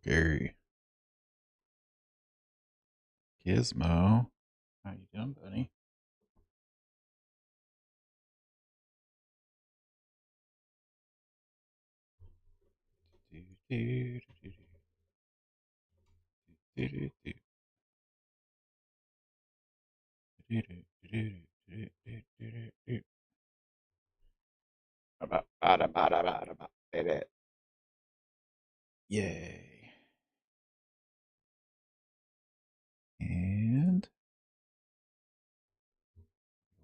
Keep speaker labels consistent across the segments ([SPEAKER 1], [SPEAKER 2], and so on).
[SPEAKER 1] Gary. Gizmo. How you doing, buddy? Yay. And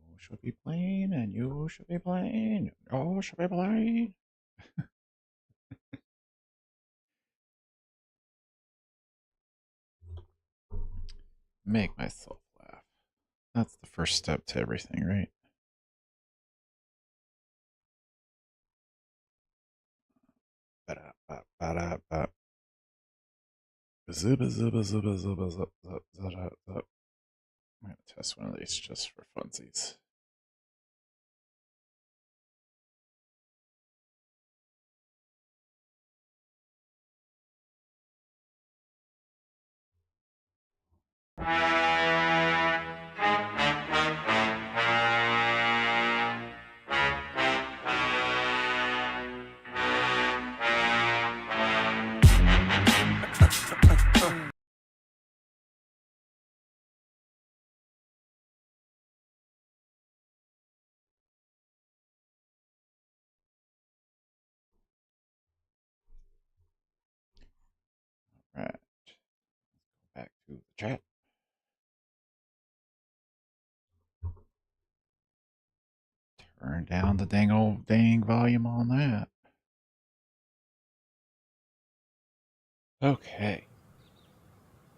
[SPEAKER 1] you should be playing, and you should be playing, you should be playing. Make myself laugh. That's the first step to everything, right? I'm going to test one of these just for funsies. Right. Back to the chat. Turn down the dang volume on that. Okay.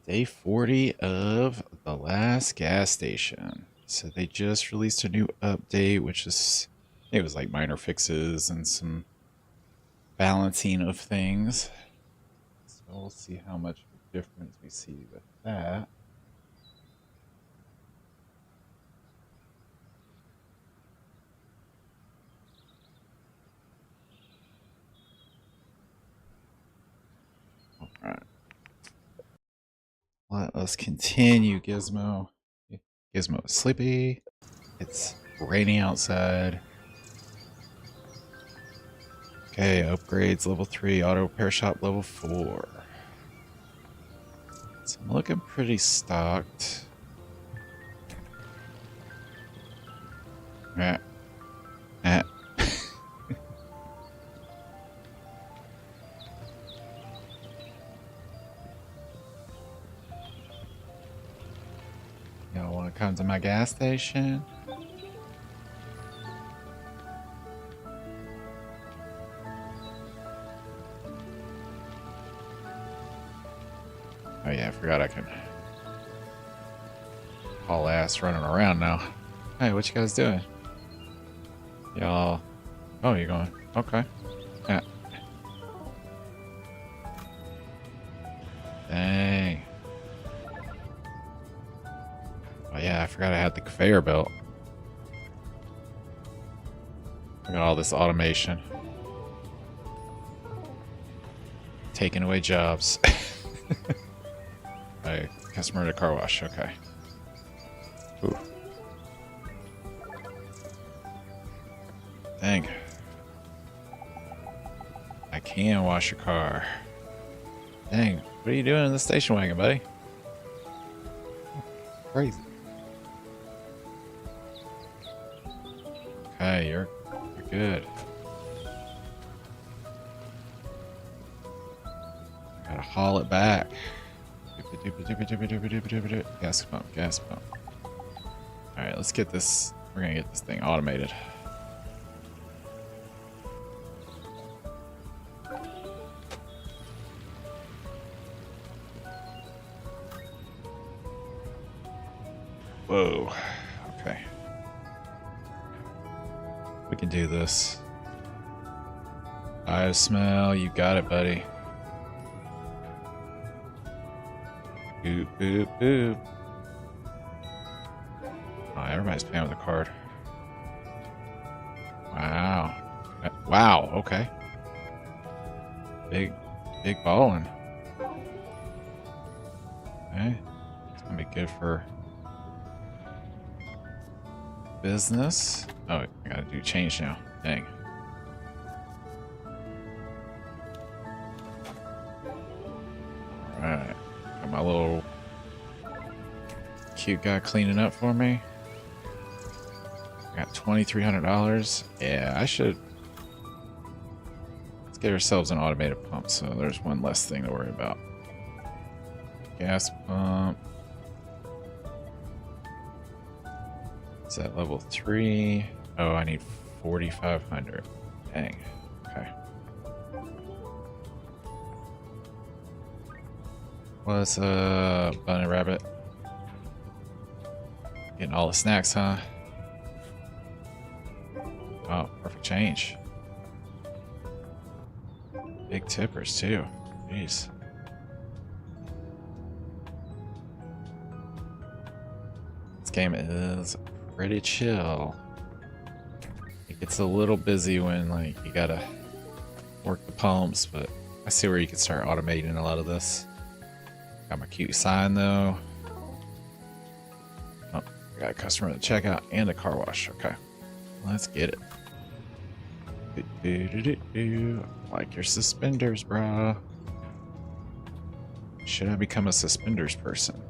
[SPEAKER 1] Day 40 of The Last Gas Station. So they just released a new update, which is, it was like minor fixes and some balancing of things. So we'll see how much of a difference we see with that. All right. Let us continue, Gizmo. Gizmo is sleepy. It's raining outside. Okay, upgrades level 3, auto repair shop level 4. So I'm looking pretty stocked. Yeah. Y'all want to come to my gas station? Oh yeah, I forgot I can haul ass running around now. Hey, what you guys doing? Y'all... Oh, you're going. Okay. Yeah. Dang. Oh yeah, I forgot I had the conveyor belt. I got all this automation. Taking away jobs. Right, customer at a car wash, okay. Ooh. Dang. I can wash your car. Dang, what are you doing in the station wagon, buddy? Crazy. Okay, you're good. Gotta haul it back. Gas pump, gas pump. Alright, let's get this. We're gonna get this thing automated. Whoa. Okay. We can do this. I smell. You got it, buddy. Boop, boop, boop. Oh, everybody's paying with a card. Wow. Wow, okay. Big ballin'. good for business. Oh, I gotta do change now. Dang. Alright. Got my little cute guy cleaning up for me. Got $2,300. Yeah, I should. Let's get ourselves an automated pump so there's one less thing to worry about. Gas pump. Is that level 3? Oh, I need 4,500. Dang. Okay. What's up, bunny rabbit? Getting all the snacks, huh? Oh, perfect change. Big tippers, too. Jeez. This game is pretty chill. It gets a little busy when, like, you gotta work the pumps, but I see where you can start automating a lot of this. Got my cute sign, though. Oh, I got a customer at the checkout and a car wash. Okay. Let's get it. Like your suspenders, bro. Should I become a suspenders person?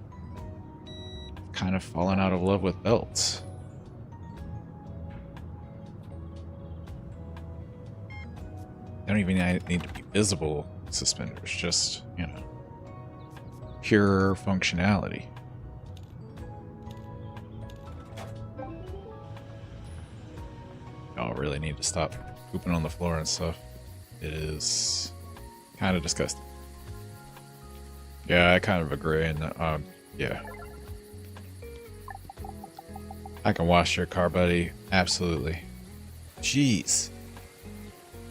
[SPEAKER 1] Kind of fallen out of love with belts. They don't even need to be visible suspenders, just, you know, pure functionality. Y'all really need to stop pooping on the floor and stuff. It is kind of disgusting. Yeah, I kind of agree. And yeah, I can wash your car, buddy. Absolutely. Jeez,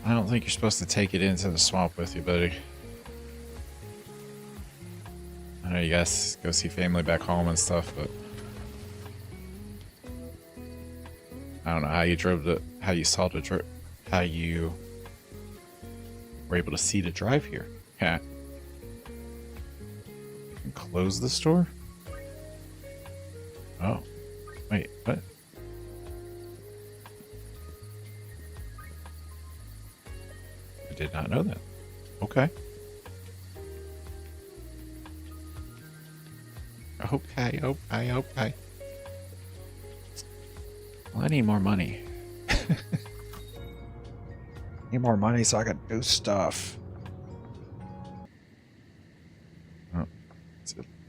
[SPEAKER 1] I don't think you're supposed to take it into the swamp with you, buddy. I know you guys go see family back home and stuff, but I don't know how you drove the, how you saw the, how you were able to see the drive here. Yeah. And close the store? Oh, wait, what? I did not know that. Okay. Okay. Well, I need more money. Need more money so I can do stuff. Oh,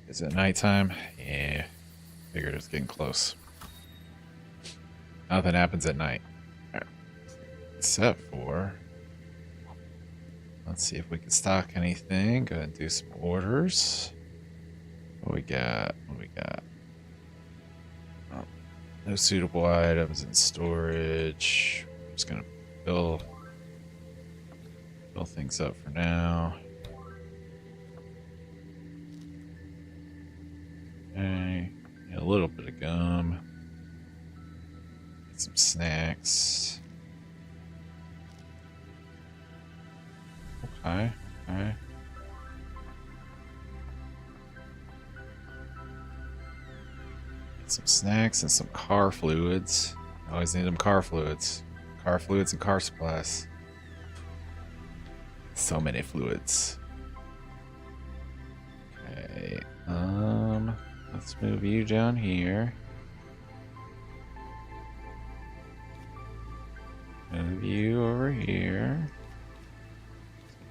[SPEAKER 1] is it nighttime? Yeah. Figured it's getting close. Nothing happens at night. Right. Except for... Let's see if we can stock anything. Go ahead and do some orders. What we got? Oh, no suitable items in storage. I'm just gonna fill things up for now. Okay, a little bit of gum. Get some snacks. Okay. Get some snacks and some car fluids. Always need them car fluids. Car fluids and car supplies. So many fluids. Okay, let's move you down here. Move you over here.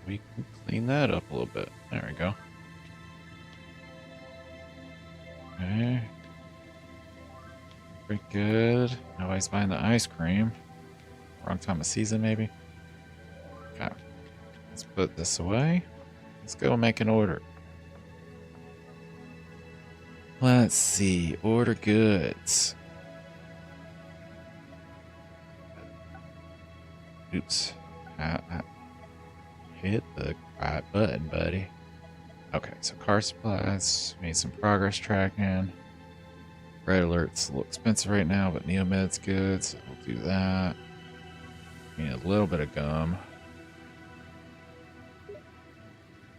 [SPEAKER 1] We can clean that up a little bit. There we go. Okay. Pretty good. Nobody's buying the ice cream. Wrong time of season, maybe. Okay. Let's put this away. Let's go make an order. Let's see. Order goods. Oops. Hit the right button, buddy. Okay, so car supplies. Need some progress tracking. Red alert's a little expensive right now, but Neomed's good, so we'll do that. Need a little bit of gum.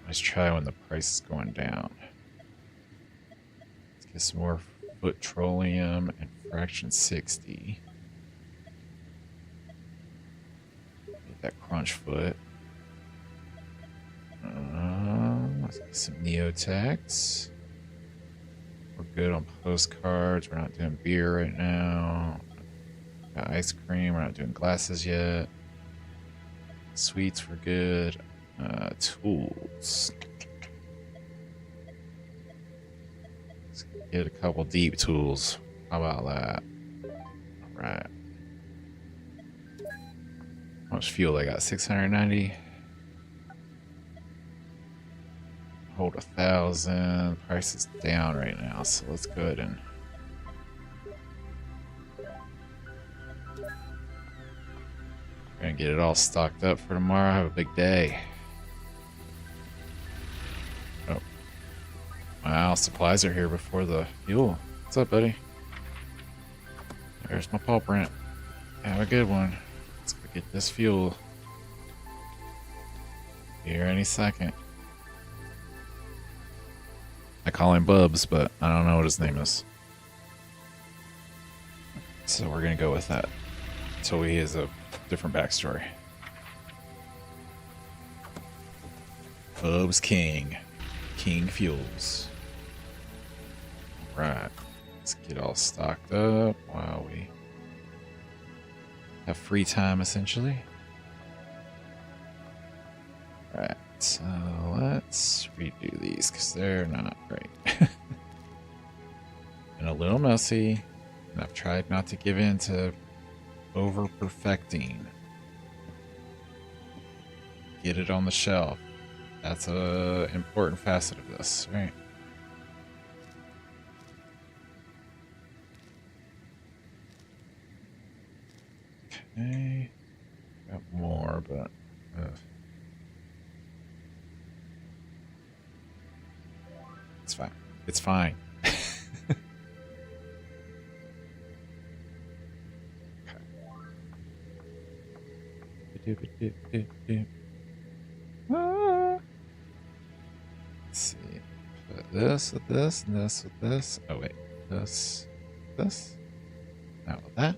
[SPEAKER 1] Let's try when the price is going down. Let's Get some more petroleum and fraction 60. Get that crunch foot. Let's get some Neotex. We're good on postcards. We're not doing beer right now. Got ice cream. We're not doing glasses yet. Sweets, we're good. Tools. Let's get a couple deep tools. How about that? Alright. How much fuel I got? 690. Hold 1,000. Price is down right now, so let's go ahead and we're gonna get it all stocked up for tomorrow. Have a big day. Oh. Wow, supplies are here before the fuel. What's up, buddy? There's my paw print. Have a good one. Let's go get this fuel. Here any second. I call him Bubs, but I don't know what his name is. So we're gonna go with that. So he has a different backstory. Bubs King. King Fuels. Alright. Let's get all stocked up while we have free time, essentially. Alright, so let's redo these because they're not great. And a little messy, and I've tried not to give in to over perfecting. Get it on the shelf. That's a important facet of this, right? Okay, got more, but it's fine. It's fine. Let's see. Put this with this, and this with this. Oh wait, this. Not with that.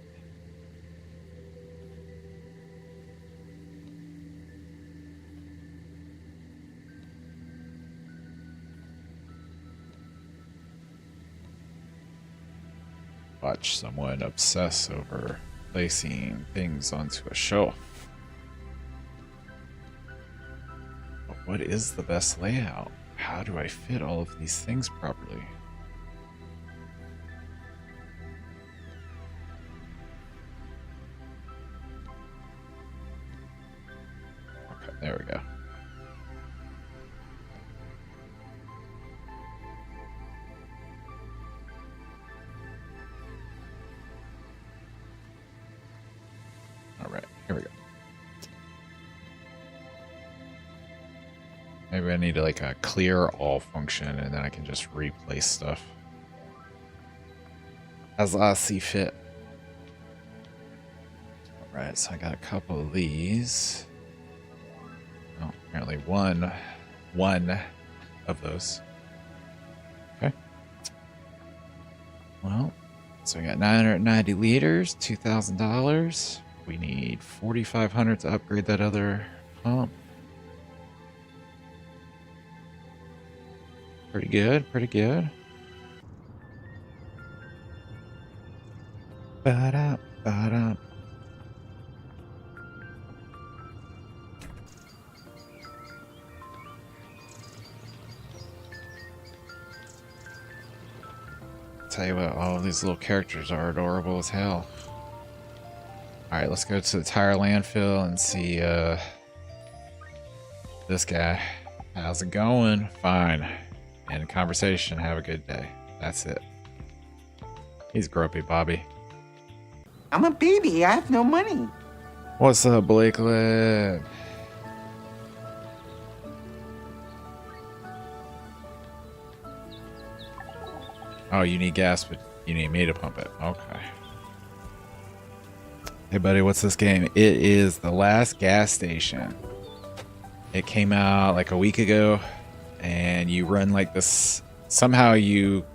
[SPEAKER 1] Watch someone obsess over placing things onto a shelf. But what is the best layout? How do I fit all of these things properly? Okay, there we go. Alright, here we go. Maybe I need like a clear all function and then I can just replace stuff as I see fit. Alright, so I got a couple of these. Oh, apparently one of those. Okay. Well, so we got 990 liters, $2,000. We need 4,500 to upgrade that other pump. Pretty good, pretty good. Ba-da, ba-da. Tell you what, all of these little characters are adorable as hell. Alright, let's go to the tire landfill and see this guy. How's it going? Fine. End conversation. Have a good day. That's it. He's grumpy, Bobby.
[SPEAKER 2] I'm a baby. I have no money.
[SPEAKER 1] What's up, Blakelet? Oh, you need gas, but you need me to pump it. Okay. Hey, buddy, what's this game? It is The Last Gas Station. It came out like a week ago, and you run like this. Somehow you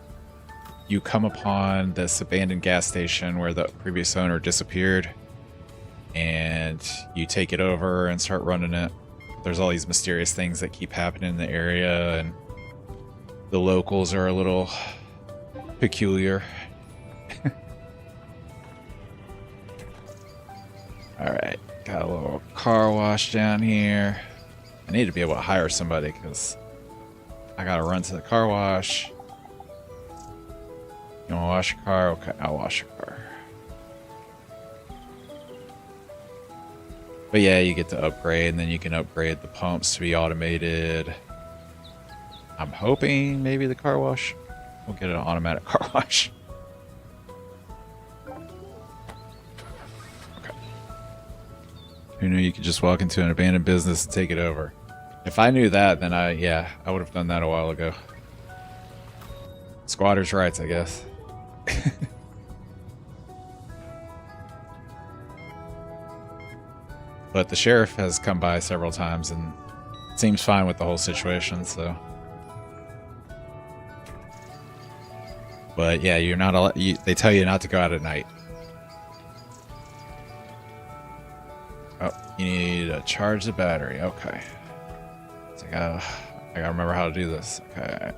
[SPEAKER 1] you come upon this abandoned gas station where the previous owner disappeared, and you take it over and start running it. There's all these mysterious things that keep happening in the area, and the locals are a little peculiar. Alright, got a little car wash down here. I need to be able to hire somebody because I gotta run to the car wash. You wanna wash your car? Okay, I'll wash your car. But yeah, you get to upgrade, and then you can upgrade the pumps to be automated. I'm hoping maybe the car wash will get an automatic car wash. Okay. Who knew you could just walk into an abandoned business and take it over? If I knew that, then I would have done that a while ago. Squatters' rights, I guess. But the sheriff has come by several times and seems fine with the whole situation, so. But yeah, you're not allowed, they tell you not to go out at night. Oh, you need to charge the battery. Okay. So I gotta remember how to do this. Okay.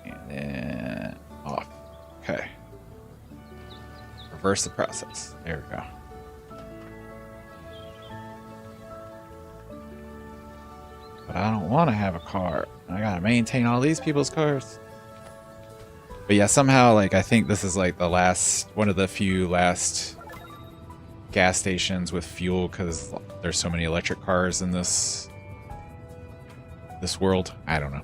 [SPEAKER 1] And then off. Okay. Reverse the process. There we go. But I don't want to have a car. I gotta maintain all these people's cars. But yeah, somehow, like, I think this is like the last, one of the few last gas stations with fuel, because there's so many electric cars in this world. I don't know.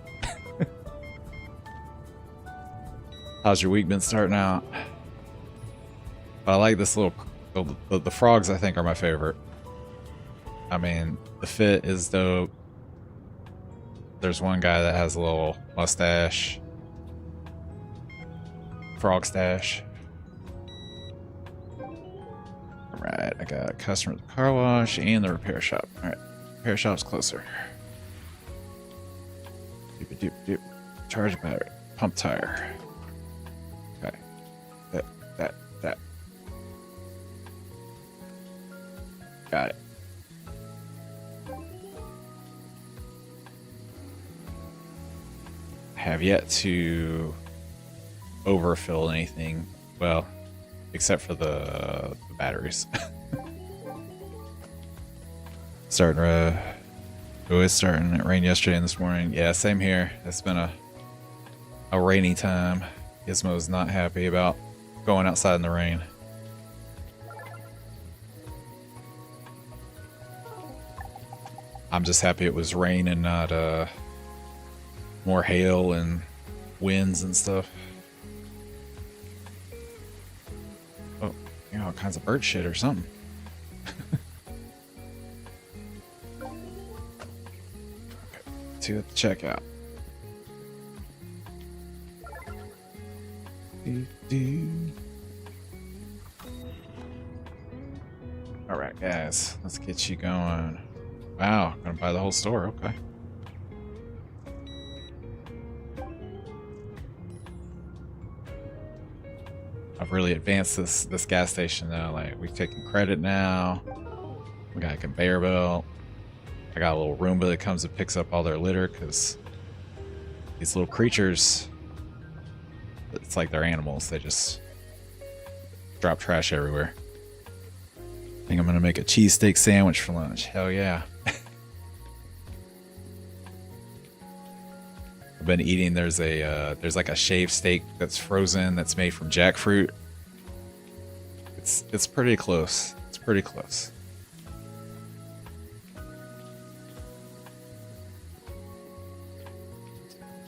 [SPEAKER 1] How's your week been starting out? I like this little, the frogs I think are my favorite. I mean, the fit is dope. There's one guy that has a little mustache. Frog stash. Alright, I got a customer at the car wash and the repair shop. Alright, repair shop's closer. Doop doop. Charge battery. Pump tire. Okay. That. Got it. Have yet to overfill anything. Well, except for the batteries. It was starting. It rained yesterday and this morning. Yeah, same here. It's been a rainy time. Gizmo's not happy about going outside in the rain. I'm just happy it was rain and not more hail and winds and stuff. Oh, you know, all kinds of bird shit or something. Okay, two at the checkout. All right, guys, let's get you going. Wow, gonna buy the whole store. Okay. I've really advanced this gas station now. Like, we've taken credit now. We got a conveyor belt. I got a little Roomba that comes and picks up all their litter because these little creatures, it's like they're animals. They just drop trash everywhere. I think I'm gonna make a cheesesteak sandwich for lunch. Hell yeah. I've been eating, there's like a shaved steak that's frozen that's made from jackfruit. It's pretty close. It's pretty close.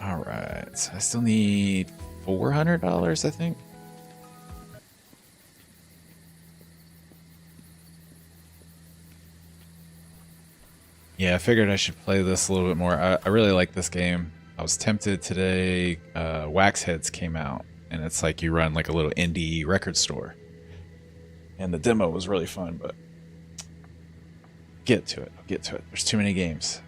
[SPEAKER 1] All right, so I still need $400, I think. Yeah, I figured I should play this a little bit more. I really like this game. I was tempted today. Wax Heads came out, and it's like you run like a little indie record store. And the demo was really fun, but get to it. I'll get to it. There's too many games.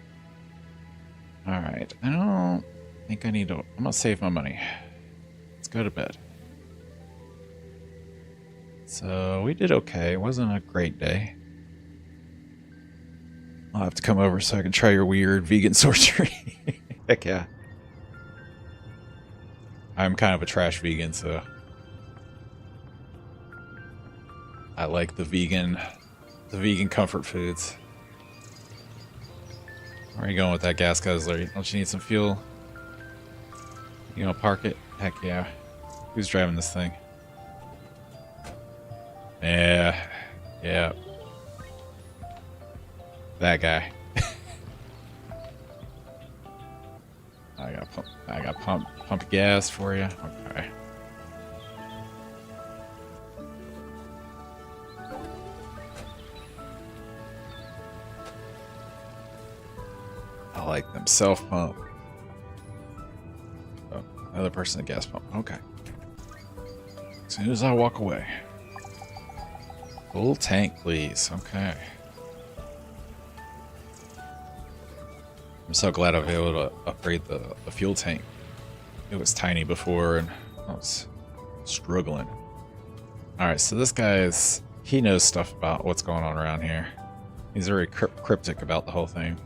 [SPEAKER 1] All right, I don't think I need to... I'm gonna save my money. Let's go to bed. So we did okay. It wasn't a great day. I'll have to come over so I can try your weird vegan sorcery. Heck yeah. I'm kind of a trash vegan, so I like the vegan comfort foods. Where are you going with that gas guzzler? Don't you need some fuel? You gonna park it? Heck yeah. Who's driving this thing? Yeah. Yeah. That guy. I got pump gas for you. Okay. I like them self pump. Oh, another person at gas pump. Okay. As soon as I walk away. Full tank, please. Okay. I'm so glad I was able to upgrade the fuel tank. It was tiny before and I was struggling. Alright, so this guy he knows stuff about what's going on around here. He's very cryptic about the whole thing.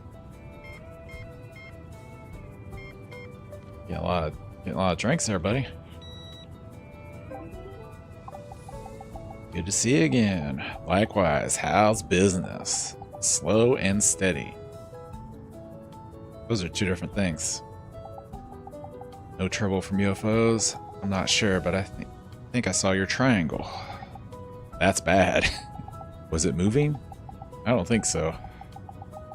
[SPEAKER 1] Getting a lot of drinks there, buddy. Good to see you again. Likewise, how's business? Slow and steady. Those are two different things. No trouble from UFOs? I'm not sure, but I think I saw your triangle. That's bad. Was it moving? I don't think so.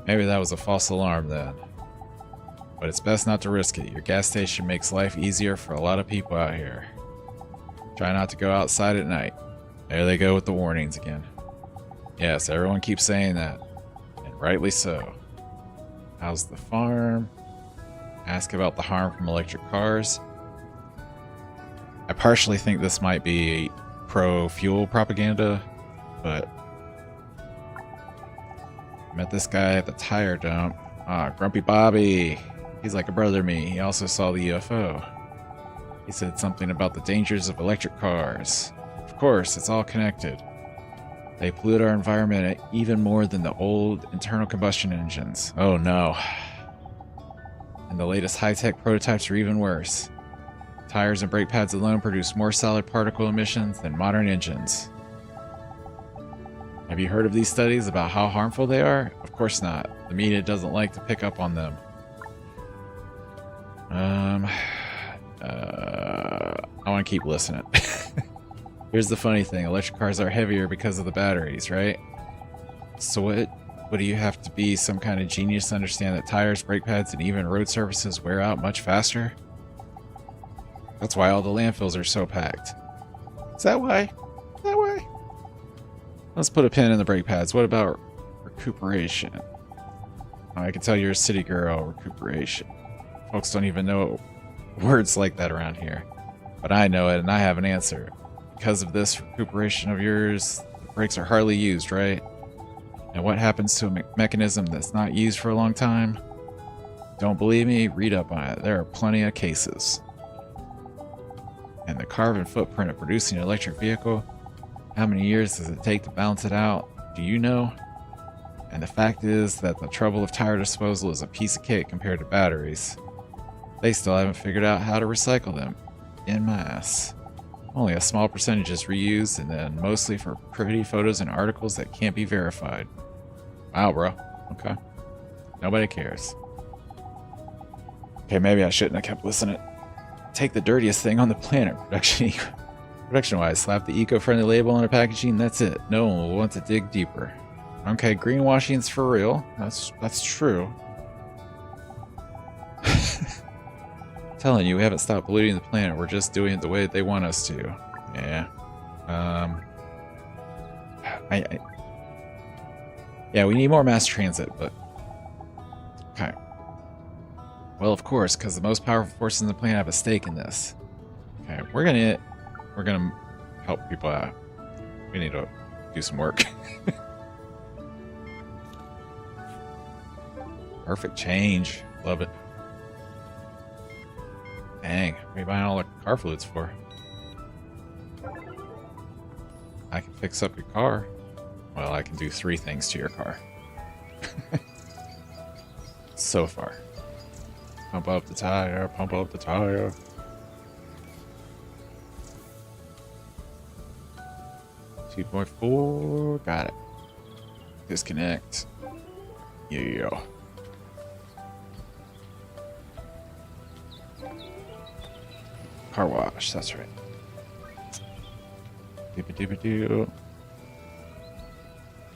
[SPEAKER 1] Maybe that was a false alarm then. But it's best not to risk it. Your gas station makes life easier for a lot of people out here. Try not to go outside at night. There they go with the warnings again. Yes, everyone keeps saying that. And rightly so. How's the farm? Ask about the harm from electric cars. I partially think this might be pro-fuel propaganda, but met this guy at the tire dump. Ah, Grumpy Bobby. He's like a brother to me. He also saw the UFO. He said something about the dangers of electric cars. Of course, it's all connected. They pollute our environment even more than the old internal combustion engines. Oh no. And the latest high-tech prototypes are even worse. Tires and brake pads alone produce more solid particle emissions than modern engines. Have you heard of these studies about how harmful they are? Of course not. The media doesn't like to pick up on them. I want to keep listening. Here's the funny thing. Electric cars are heavier because of the batteries, right? So what do you have to be some kind of genius to understand that tires, brake pads, and even road surfaces wear out much faster? That's why all the landfills are so packed. Is that why? Is that why? Let's put a pin in the brake pads. What about recuperation? Oh, I can tell you're a city girl. Recuperation. Folks don't even know words like that around here. But I know it, and I have an answer. Because of this recuperation of yours, the brakes are hardly used, right? And what happens to a mechanism that's not used for a long time? Don't believe me? Read up on it. There are plenty of cases. And the carbon footprint of producing an electric vehicle, how many years does it take to balance it out? Do you know? And the fact is that the trouble of tire disposal is a piece of cake compared to batteries. They still haven't figured out how to recycle them en masse. Only a small percentage is reused, and then mostly for pretty photos and articles that can't be verified. Wow, bro. Okay. Nobody cares. Okay, maybe I shouldn't have kept listening. Take the dirtiest thing on the planet, production-wise. Slap the eco-friendly label on the packaging, that's it. No one will want to dig deeper. Okay, greenwashing's for real. That's true. Telling you, we haven't stopped polluting the planet. We're just doing it the way they want us to. Yeah. Yeah, we need more mass transit, but okay. Well, of course, because the most powerful forces in the planet have a stake in this. Okay, we're gonna help people out. We need to do some work. Perfect change. Love it. Dang, what are you buying all the car fluids for? I can fix up your car. Well, I can do 3 things to your car. So far. Pump up the tire, pump up the tire. $2.4, got it. Disconnect. Yeah. Car wash, that's right. Doo-ba-doo-ba-doo.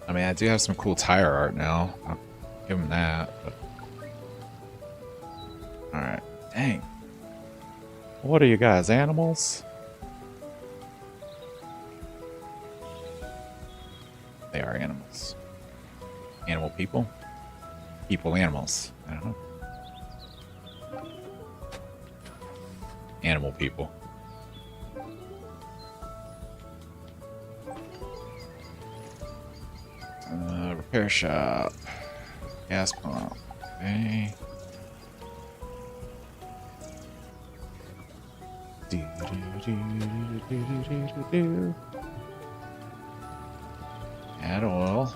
[SPEAKER 1] I mean, I do have some cool tire art now. I'll give him that. But... Alright. Dang. What are you guys, animals? They are animals. Animal people? People animals. I don't know. Animal people. Repair shop. Gas pump. Okay. Do. Add oil.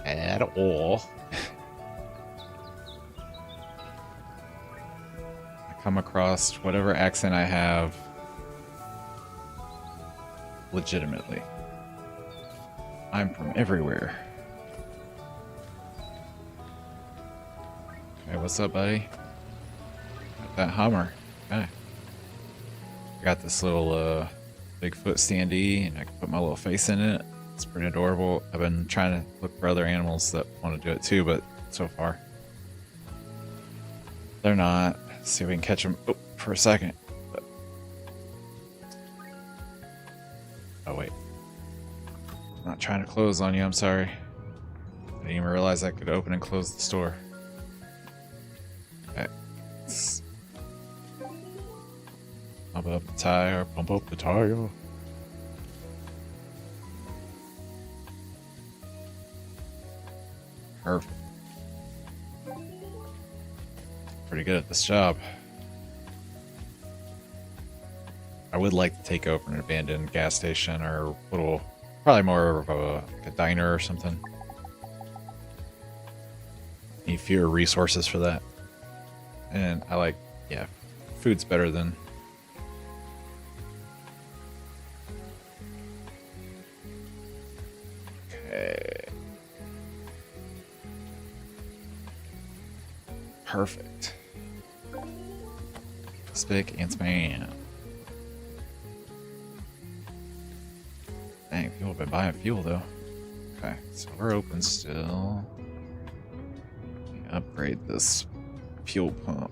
[SPEAKER 1] Add oil. I come across whatever accent I have legitimately. I'm from everywhere. Okay, what's up, buddy? Got that Hummer. Okay. I got this little Bigfoot standee, and I can put my little face in it. It's pretty adorable. I've been trying to look for other animals that want to do it too, but so far they're not. Let's see if we can catch them for a second. Oh wait, I'm not trying to close on you. I'm sorry. I didn't even realize I could open and close the store. Okay. Pump up the tire. Pump up the tire. Perfect. Pretty good at this job. I would like to take over an abandoned gas station or little, probably more of a diner or something. Need fewer resources for that. And I like, yeah, food's better than. Okay. Perfect. Spick and span. Dang, people have been buying fuel though. Okay, so we're open still. Upgrade this fuel pump.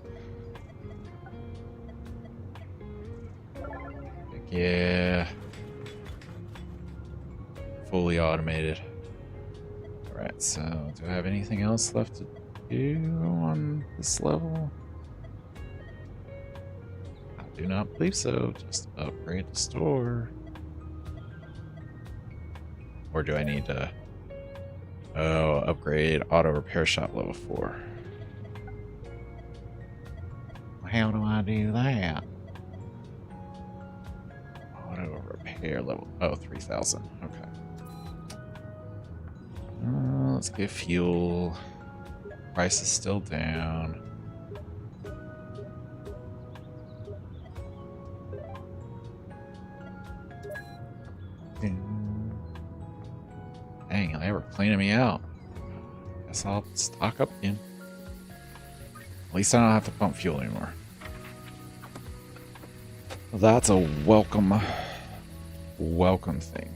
[SPEAKER 1] Yeah. Fully automated. Alright, so do I have anything else left to do on this level? I do not believe so. Just upgrade the store. Or do I need to upgrade auto repair shop level 4? How do I do that? Auto repair level 3000. Okay. Let's get fuel. Price is still down. Dang, they were cleaning me out. Guess I'll stock up again. At least I don't have to pump fuel anymore. That's a welcome thing.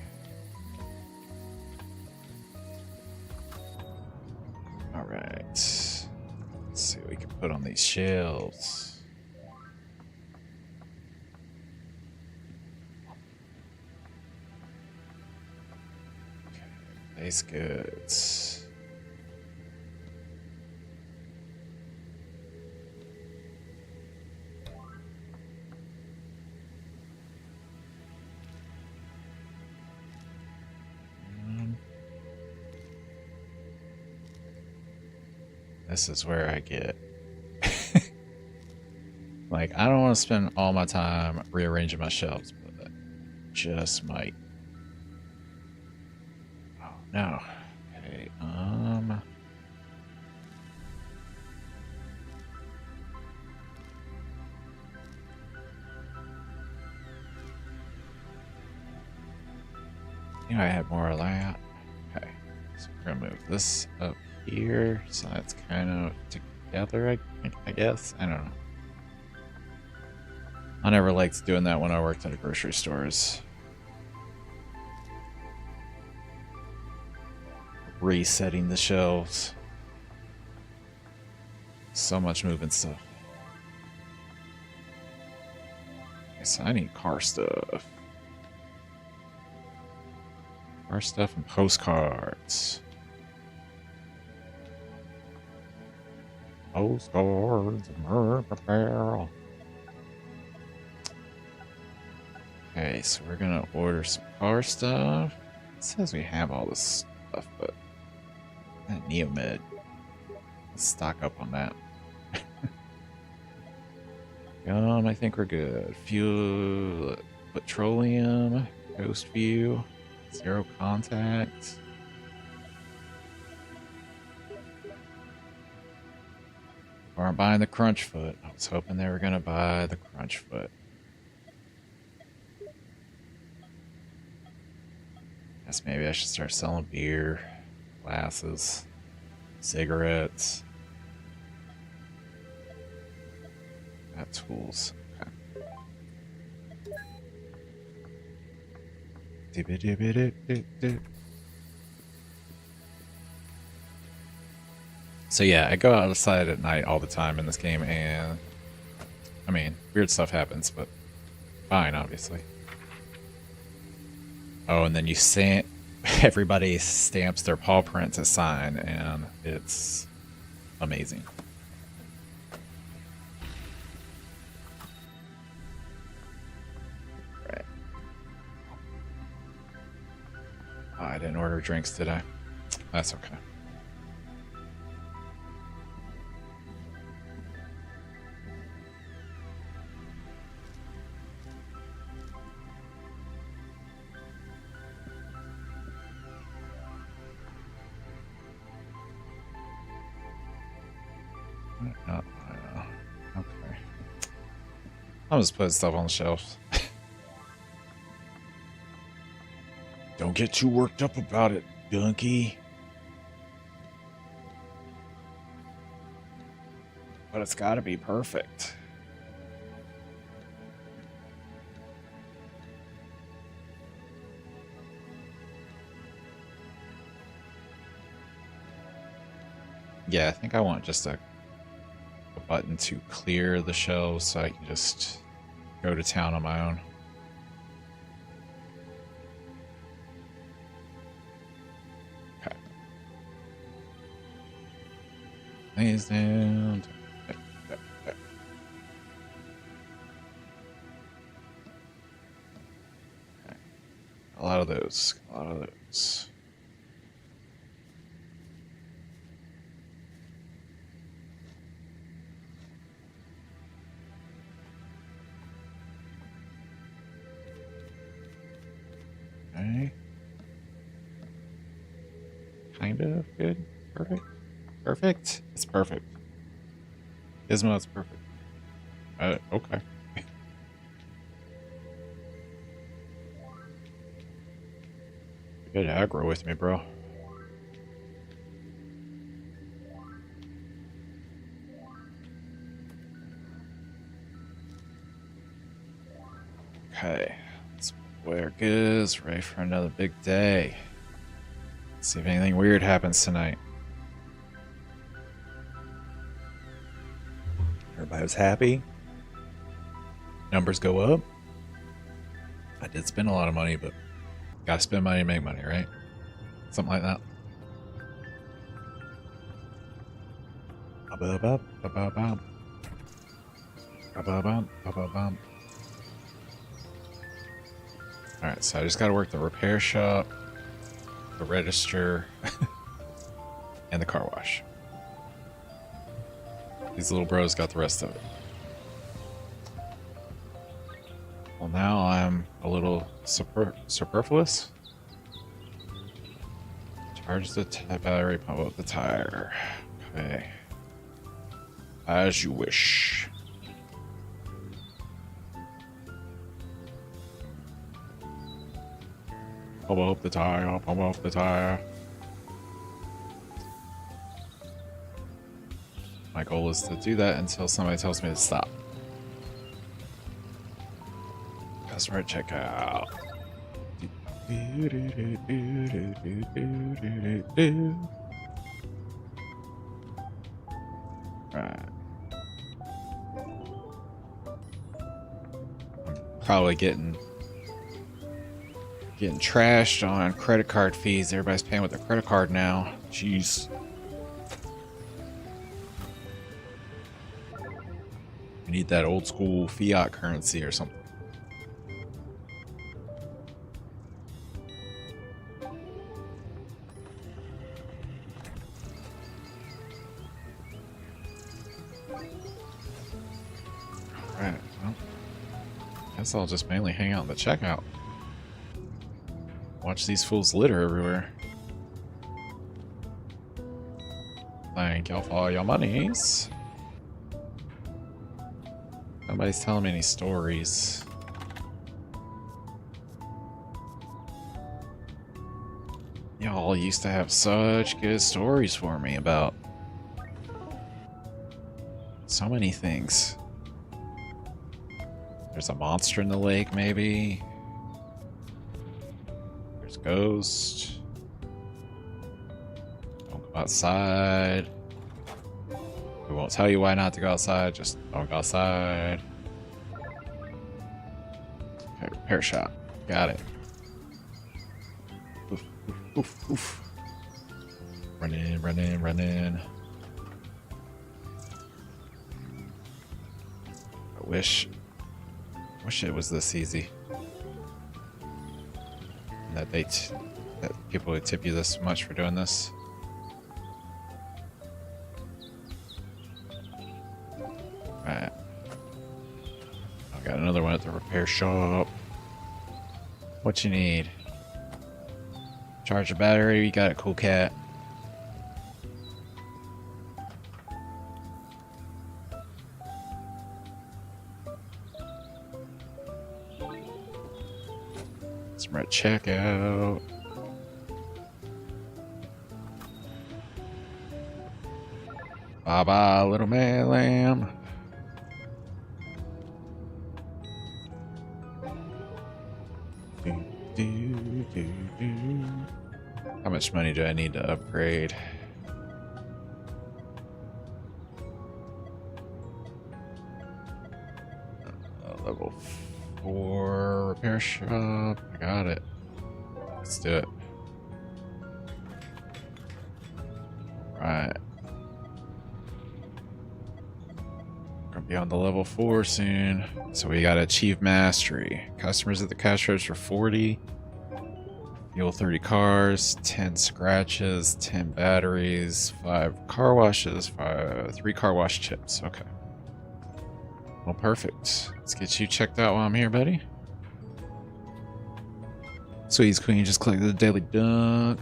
[SPEAKER 1] Alright. Let's see what we can put on these shelves. Okay, base goods. This is where I get Like, I don't want to spend all my time rearranging my shelves, but just might. Oh, no. Okay, I had more of that. Okay, so we're gonna move this up here, so that's kind of together, I guess. I don't know. I never liked doing that when I worked at a grocery stores. Resetting the shelves. So much moving stuff. Okay, so I need car stuff. Car stuff and postcards. Postcards and merch apparel. Okay, so we're gonna order some car stuff. It says we have all this stuff, but that Neomed. Let's stock up on that. I think we're good. Fuel, petroleum, ghost view, zero contact. We aren't buying the crunch foot. I was hoping they were gonna buy the crunch foot. Guess maybe I should start selling beer, glasses, cigarettes. Got tools. Okay. So yeah, I go outside at night all the time in this game, and I mean, weird stuff happens, but fine, obviously. Oh, and then everybody stamps their paw print to sign, and it's amazing. Right. Oh, I didn't order drinks, did I? That's okay. Okay. I'll just put stuff on the shelves. Don't get too worked up about it, donkey. But it's gotta be perfect. Yeah, I think I want just a button to clear the shelves so I can just go to town on my own. Okay. These down. Okay. A lot of those. A lot of those. Okay. Kind of good. Perfect. Perfect. It's perfect. Gizmo, it's perfect. Okay. Good aggro with me, bro. Okay. Let's wear goods, ready for another big day. Let's see if anything weird happens tonight. Everybody was happy. Numbers go up. I did spend a lot of money, but gotta spend money to make money, right? Something like that. Alright, so I just gotta work the repair shop, the register, and the car wash. These little bros got the rest of it. Well, now I'm a little superfluous. Charge the battery, pump up the tire. Okay. As you wish. Pump up the tire, pump up the tire. My goal is to do that until somebody tells me to stop. Customer checkout. Right. I'm probably getting trashed on credit card fees. Everybody's paying with their credit card now. Jeez. We need that old school fiat currency or something. Alright, well, guess I'll just mainly hang out in the checkout. Watch these fools litter everywhere. Thank y'all for all your monies. Nobody's telling me any stories. Y'all used to have such good stories for me about so many things. There's a monster in the lake, maybe. There's a ghost. Don't go outside. We won't tell you why not to go outside, just don't go outside. Okay, repair shop. Got it. Oof, oof, oof, oof. Run in, run in, run in. I wish it was this easy. And that that people would tip you this much for doing this. Right. I got another one at the repair shop. What you need? Charge a battery, you got it, cool cat. We're at checkout. Bye bye, little man lamb. How much money do I need to upgrade? Level 4 repair shop. I got it. Let's do it. Right. Gonna be on the level 4 soon. So we gotta achieve mastery. Customers at the cash register 40. Fuel 30 cars, 10 scratches, 10 batteries, 5 car washes, 3 car wash chips. Okay. Well, perfect. Let's get you checked out while I'm here, buddy. Sweeties Queen just collected the daily dunk.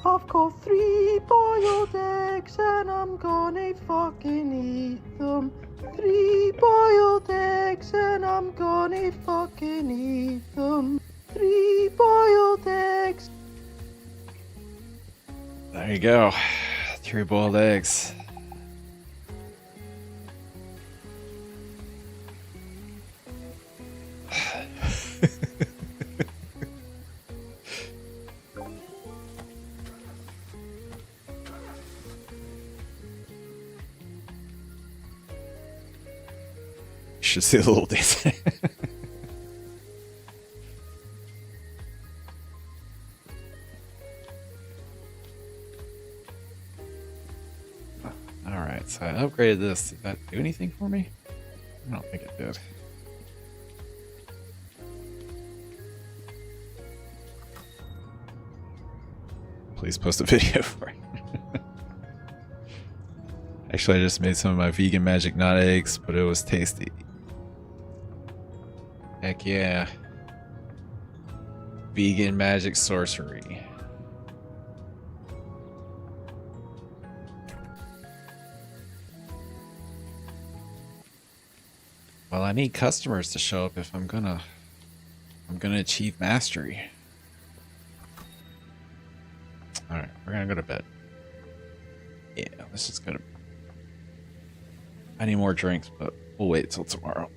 [SPEAKER 3] I've got 3 boiled eggs and I'm gonna fucking eat them. 3 boiled eggs and I'm gonna fucking eat them. 3 boiled eggs.
[SPEAKER 1] There you go. 3 boiled eggs. You should see the little dance. Alright, so I upgraded this. Did that do anything for me? I don't think it did. Please post a video for it. Actually, I just made some of my vegan magic, not eggs, but it was tasty. Heck yeah. Vegan magic sorcery. Well, I need customers to show up if I'm gonna achieve mastery. Alright, we're gonna go to bed. Yeah, let's just go to bed. I need more drinks, but we'll wait till tomorrow.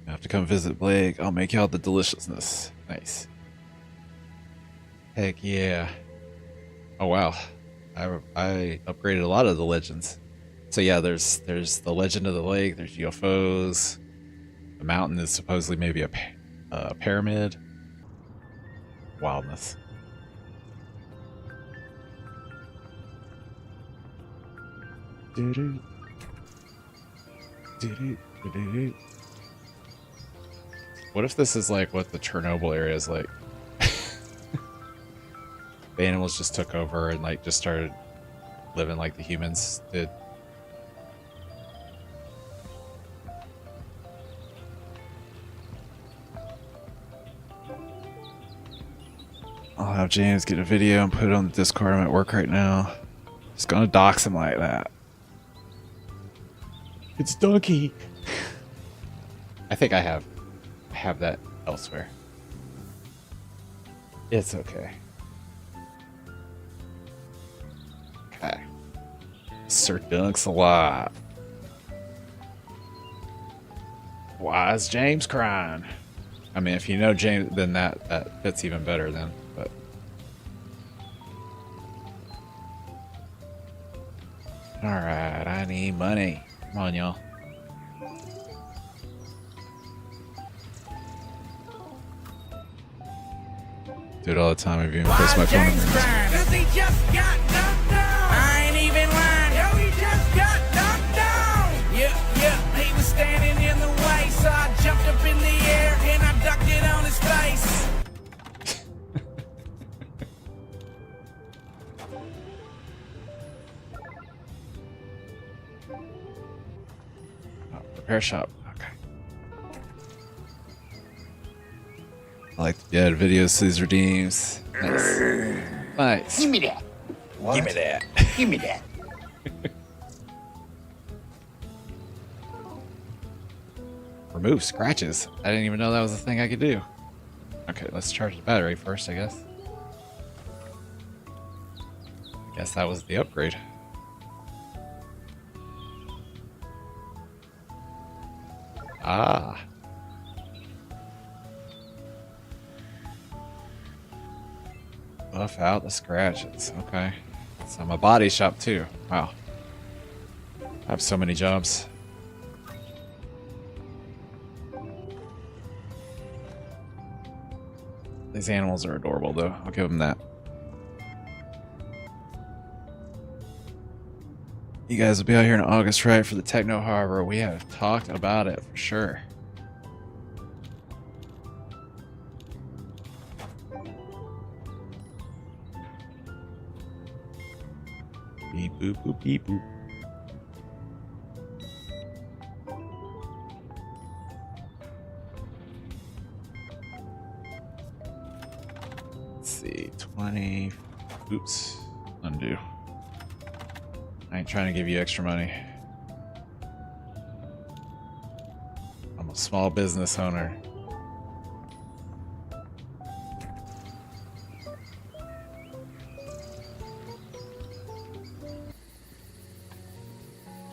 [SPEAKER 1] I have to come visit Blake. I'll make y'all the deliciousness. Nice. Heck yeah. Oh wow. I upgraded a lot of the legends. So yeah, there's the legend of the lake, there's UFOs. The mountain is supposedly maybe a pyramid. Wildness. Doo-doo. Doo-doo. Doo-doo. What if this is like what the Chernobyl area is like? The animals just took over and like just started living like the humans did. I'll have James get a video and put it on the Discord. I'm at work right now. Just gonna dox him like that. It's donkey. I think I have that elsewhere. It's okay. Okay. Sir Dunks a lot. Why is James crying? I mean, if you know James, then that fits even better then. But all right, I need money. Come on, y'all. Do it all the time. I've even pressed my phone.
[SPEAKER 4] Cause he just got knocked down. I ain't even lying. Yo, he just got knocked down. Yeah, he was standing in the way, so I jumped up in the air and I ducked it on his face.
[SPEAKER 1] Repair shop. Okay. I like the dead videos Caesar redeems. Nice. Nice.
[SPEAKER 2] Give me that. What?
[SPEAKER 1] Give me that.
[SPEAKER 2] Give me that.
[SPEAKER 1] Remove scratches. I didn't even know that was a thing I could do. Okay, let's charge the battery first, I guess. I guess that was the upgrade. Ah. Buff out the scratches. Okay. So I'm a body shop too. Wow. I have so many jobs. These animals are adorable though. I'll give them that. You guys will be out here in August, right, for the Techno Harbor. We have talked about it for sure. Beep boop boop beep boop. Let's see, 20. Oops, undo. I ain't trying to give you extra money. I'm a small business owner.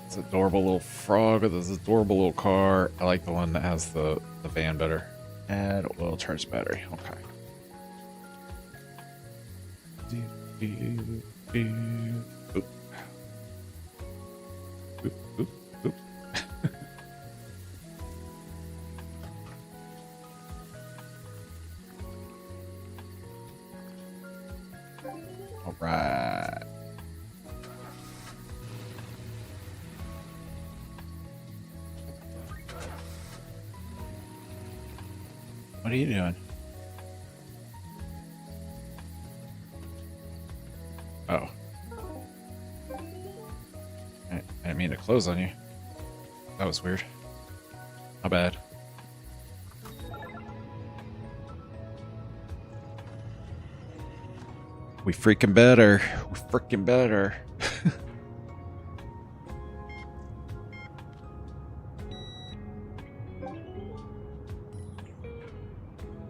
[SPEAKER 1] It's an adorable little frog with this adorable little car. I like the one that has the van better. Add oil charge battery. Okay. Oop. Oop, oop, oop. All right. What are you doing? Oh. mean to close on you. That was weird. My bad. We freaking better. We freaking better.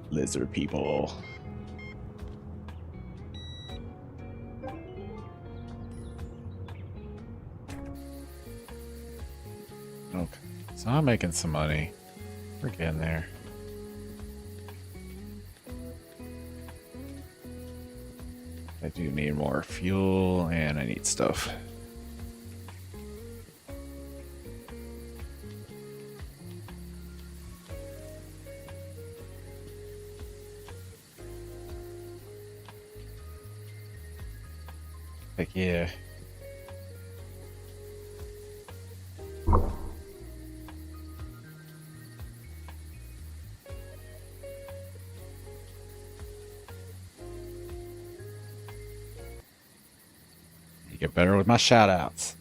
[SPEAKER 1] Lizard people. Okay, so I'm making some money. We're getting there. I do need more fuel and I need stuff. Heck yeah. You get better with my shoutouts.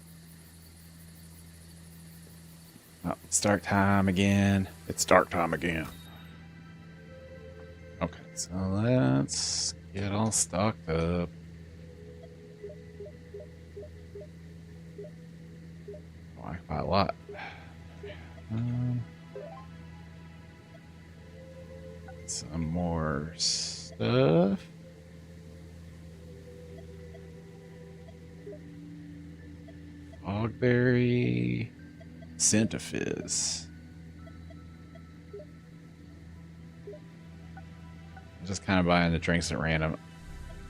[SPEAKER 1] Oh, it's dark time again. It's dark time again. Okay, so let's get all stocked up. Oh, I can buy a lot. Some more stuff. Fogberry, Centifizz. I'm just kind of buying the drinks at random.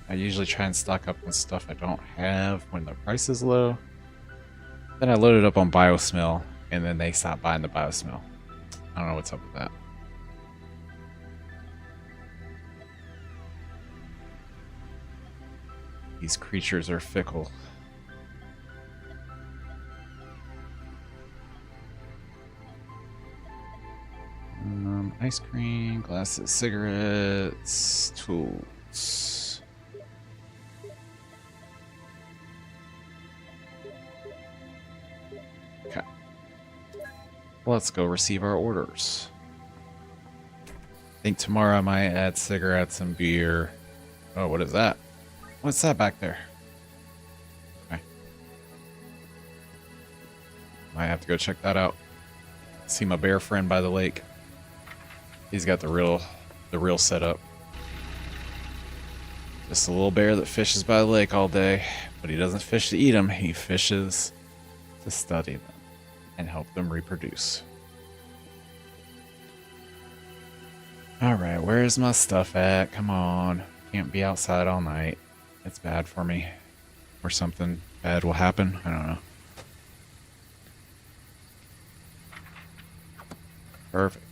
[SPEAKER 1] I usually try and stock up on stuff I don't have when the price is low. Then I load it up on Biosmell, and then they stop buying the Biosmell. I don't know what's up with that. These creatures are fickle. Ice cream, glasses, cigarettes, tools. Okay. Let's go receive our orders. I think tomorrow I might add cigarettes and beer. Oh, what is that? What's that back there? Okay. Might have to go check that out. See my bear friend by the lake. He's got the real setup. Just a little bear that fishes by the lake all day, but he doesn't fish to eat them. He fishes to study them and help them reproduce. All right, where's my stuff at? Come on. Can't be outside all night. It's bad for me. Or something bad will happen. I don't know. Perfect.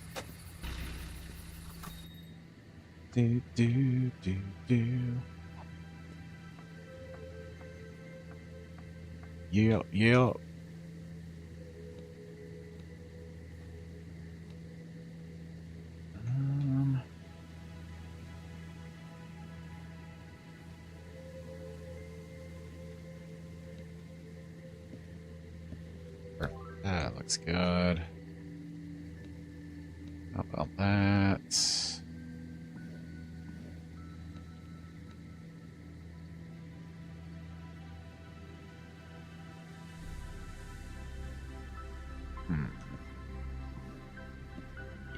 [SPEAKER 1] Do, do, do, do. Yep, yep. That looks good. How about that?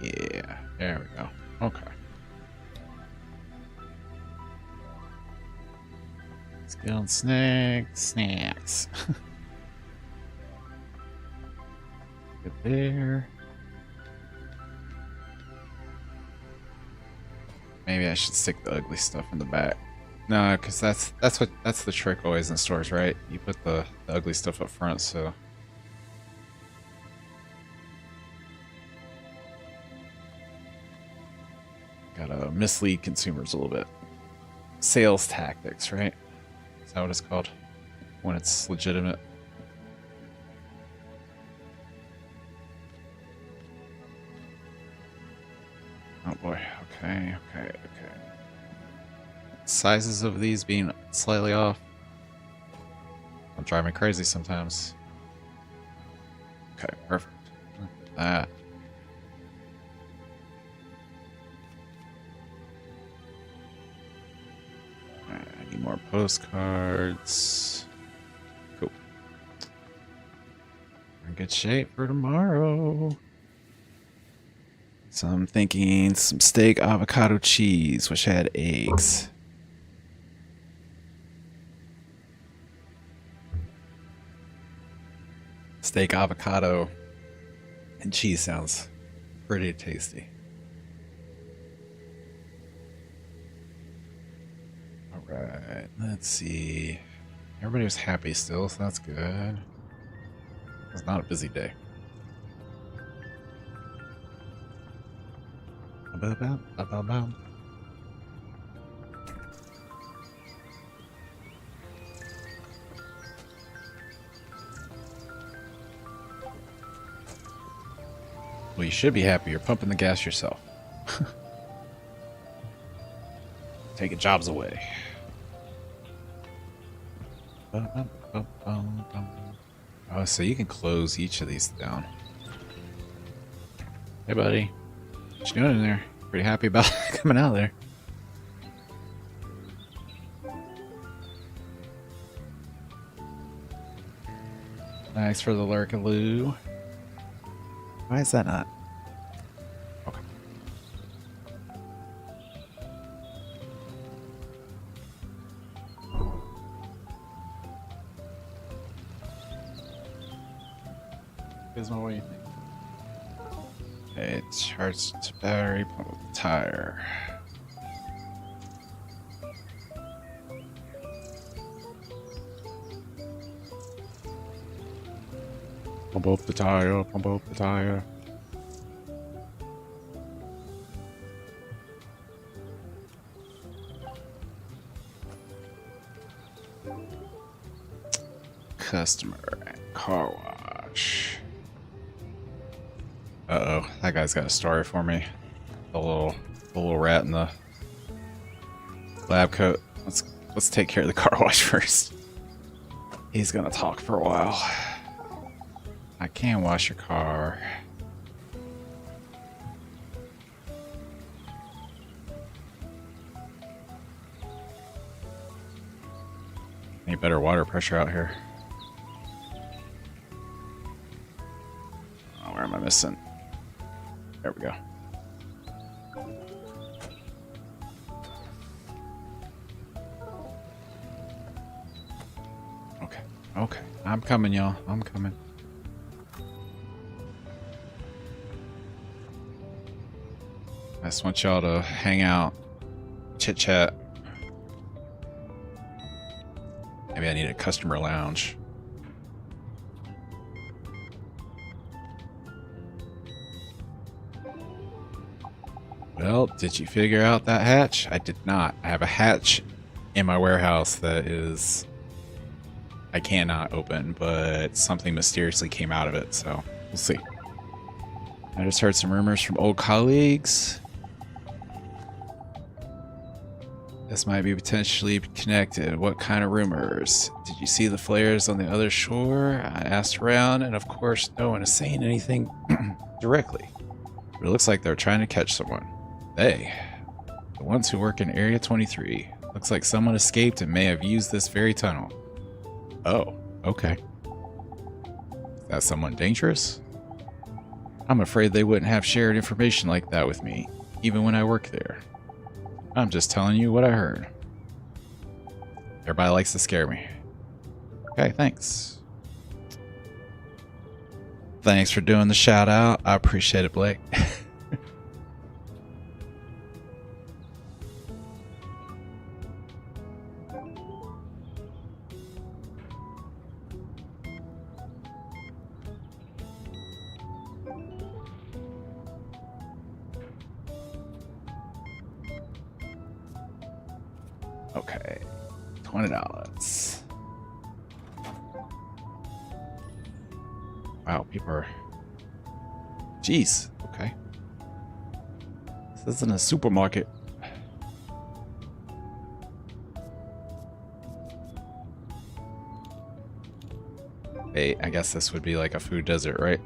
[SPEAKER 1] Yeah, there we go. Okay. Skilled snacks. Good there. Maybe I should stick the ugly stuff in the back. No, because that's the trick always in stores, right? You put the ugly stuff up front, so. Gotta mislead consumers a little bit. Sales tactics, right? Is that what it's called? When it's legitimate. Oh boy, okay. Sizes of these being slightly off. They'll drive me crazy sometimes. Okay, perfect. That. Alright, I need more postcards. Cool. We're in good shape for tomorrow. So I'm thinking some steak, avocado, cheese, which had eggs. Steak, avocado, and cheese sounds pretty tasty. All right, let's see. Everybody was happy still, so that's good. It's not a busy day. Ba-ba-ba-ba-ba-ba. Well, you should be happy. You're pumping the gas yourself. Taking jobs away. Oh, so you can close each of these down. Hey, buddy. What you doing in there? Pretty happy about coming out of there. Thanks for the lurkaloo. Why is that not? Okay. Gizmo, what do you think? Okay, charged battery, pump up the tire. Pump up the tire, pump up the tire. Customer car wash. Uh-oh, that guy's got a story for me. The little rat in the lab coat. Let's take care of the car wash first. He's gonna talk for a while. I can wash your car. Any better water pressure out here? Oh, where am I missing? There we go. Okay, okay. I'm coming, y'all. I'm coming. I just want y'all to hang out, chit chat. Maybe I need a customer lounge. Well, did you figure out that hatch? I did not. I have a hatch in my warehouse that is I cannot open, but something mysteriously came out of it, so we'll see. I just heard some rumors from old colleagues. This might be potentially connected. What kind of rumors? Did you see the flares on the other shore? I asked around, and of course, no one is saying anything directly. But it looks like they're trying to catch someone. They, the ones who work in Area 23. Looks like someone escaped and may have used this very tunnel. Oh, okay. Is that someone dangerous? I'm afraid they wouldn't have shared information like that with me, even when I worked there. I'm just telling you what I heard. Everybody likes to scare me. Okay, thanks. Thanks for doing the shout out. I appreciate it, Blake. Okay, $20. Wow, people are... Jeez, okay. This isn't a supermarket. Wait, I guess this would be like a food desert, right?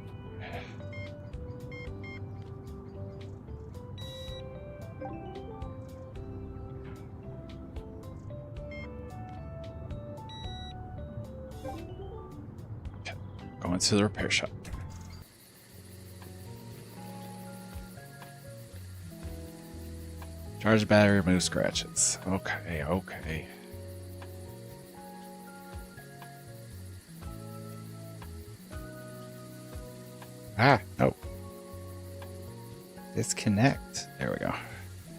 [SPEAKER 1] Going to the repair shop. Charge the battery, remove scratches. Okay, okay. Ah, no. Disconnect. There we go.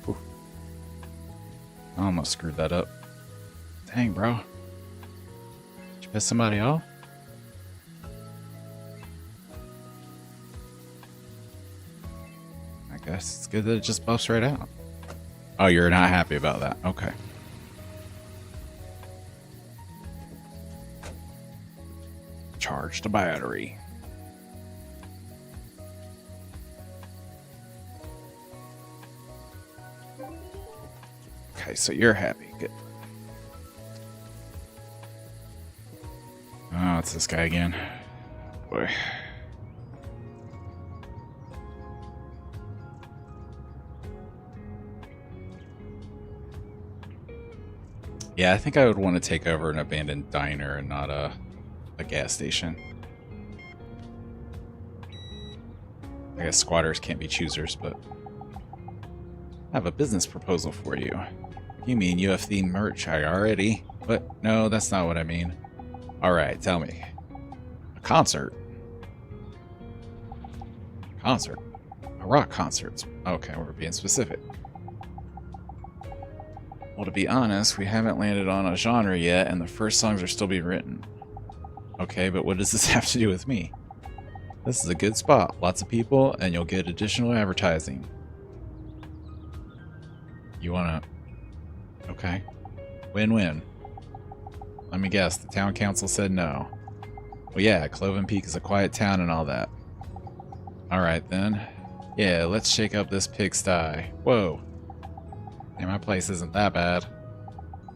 [SPEAKER 1] Whew. I almost screwed that up. Dang, bro. Did you piss somebody off? I guess it's good that it just buffs right out. Oh, you're not happy about that. Okay. Charge the battery. Okay, so you're happy. Good. Oh, it's this guy again. Boy. Yeah, I think I would want to take over an abandoned diner and not a gas station. I guess squatters can't be choosers, but I have a business proposal for you. You mean you have themed merch? I already. But no, that's not what I mean. Alright, tell me. A concert? Concert? A rock concert? Okay, we're being specific. Well, to be honest, we haven't landed on a genre yet, and the first songs are still being written. Okay, but what does this have to do with me? This is a good spot. Lots of people, and you'll get additional advertising. You wanna... Okay. Win-win. Let me guess, the town council said no. Well, yeah, Cloven Peak is a quiet town and all that. Alright, then. Yeah, let's shake up this pigsty. Whoa. Hey, my place isn't that bad.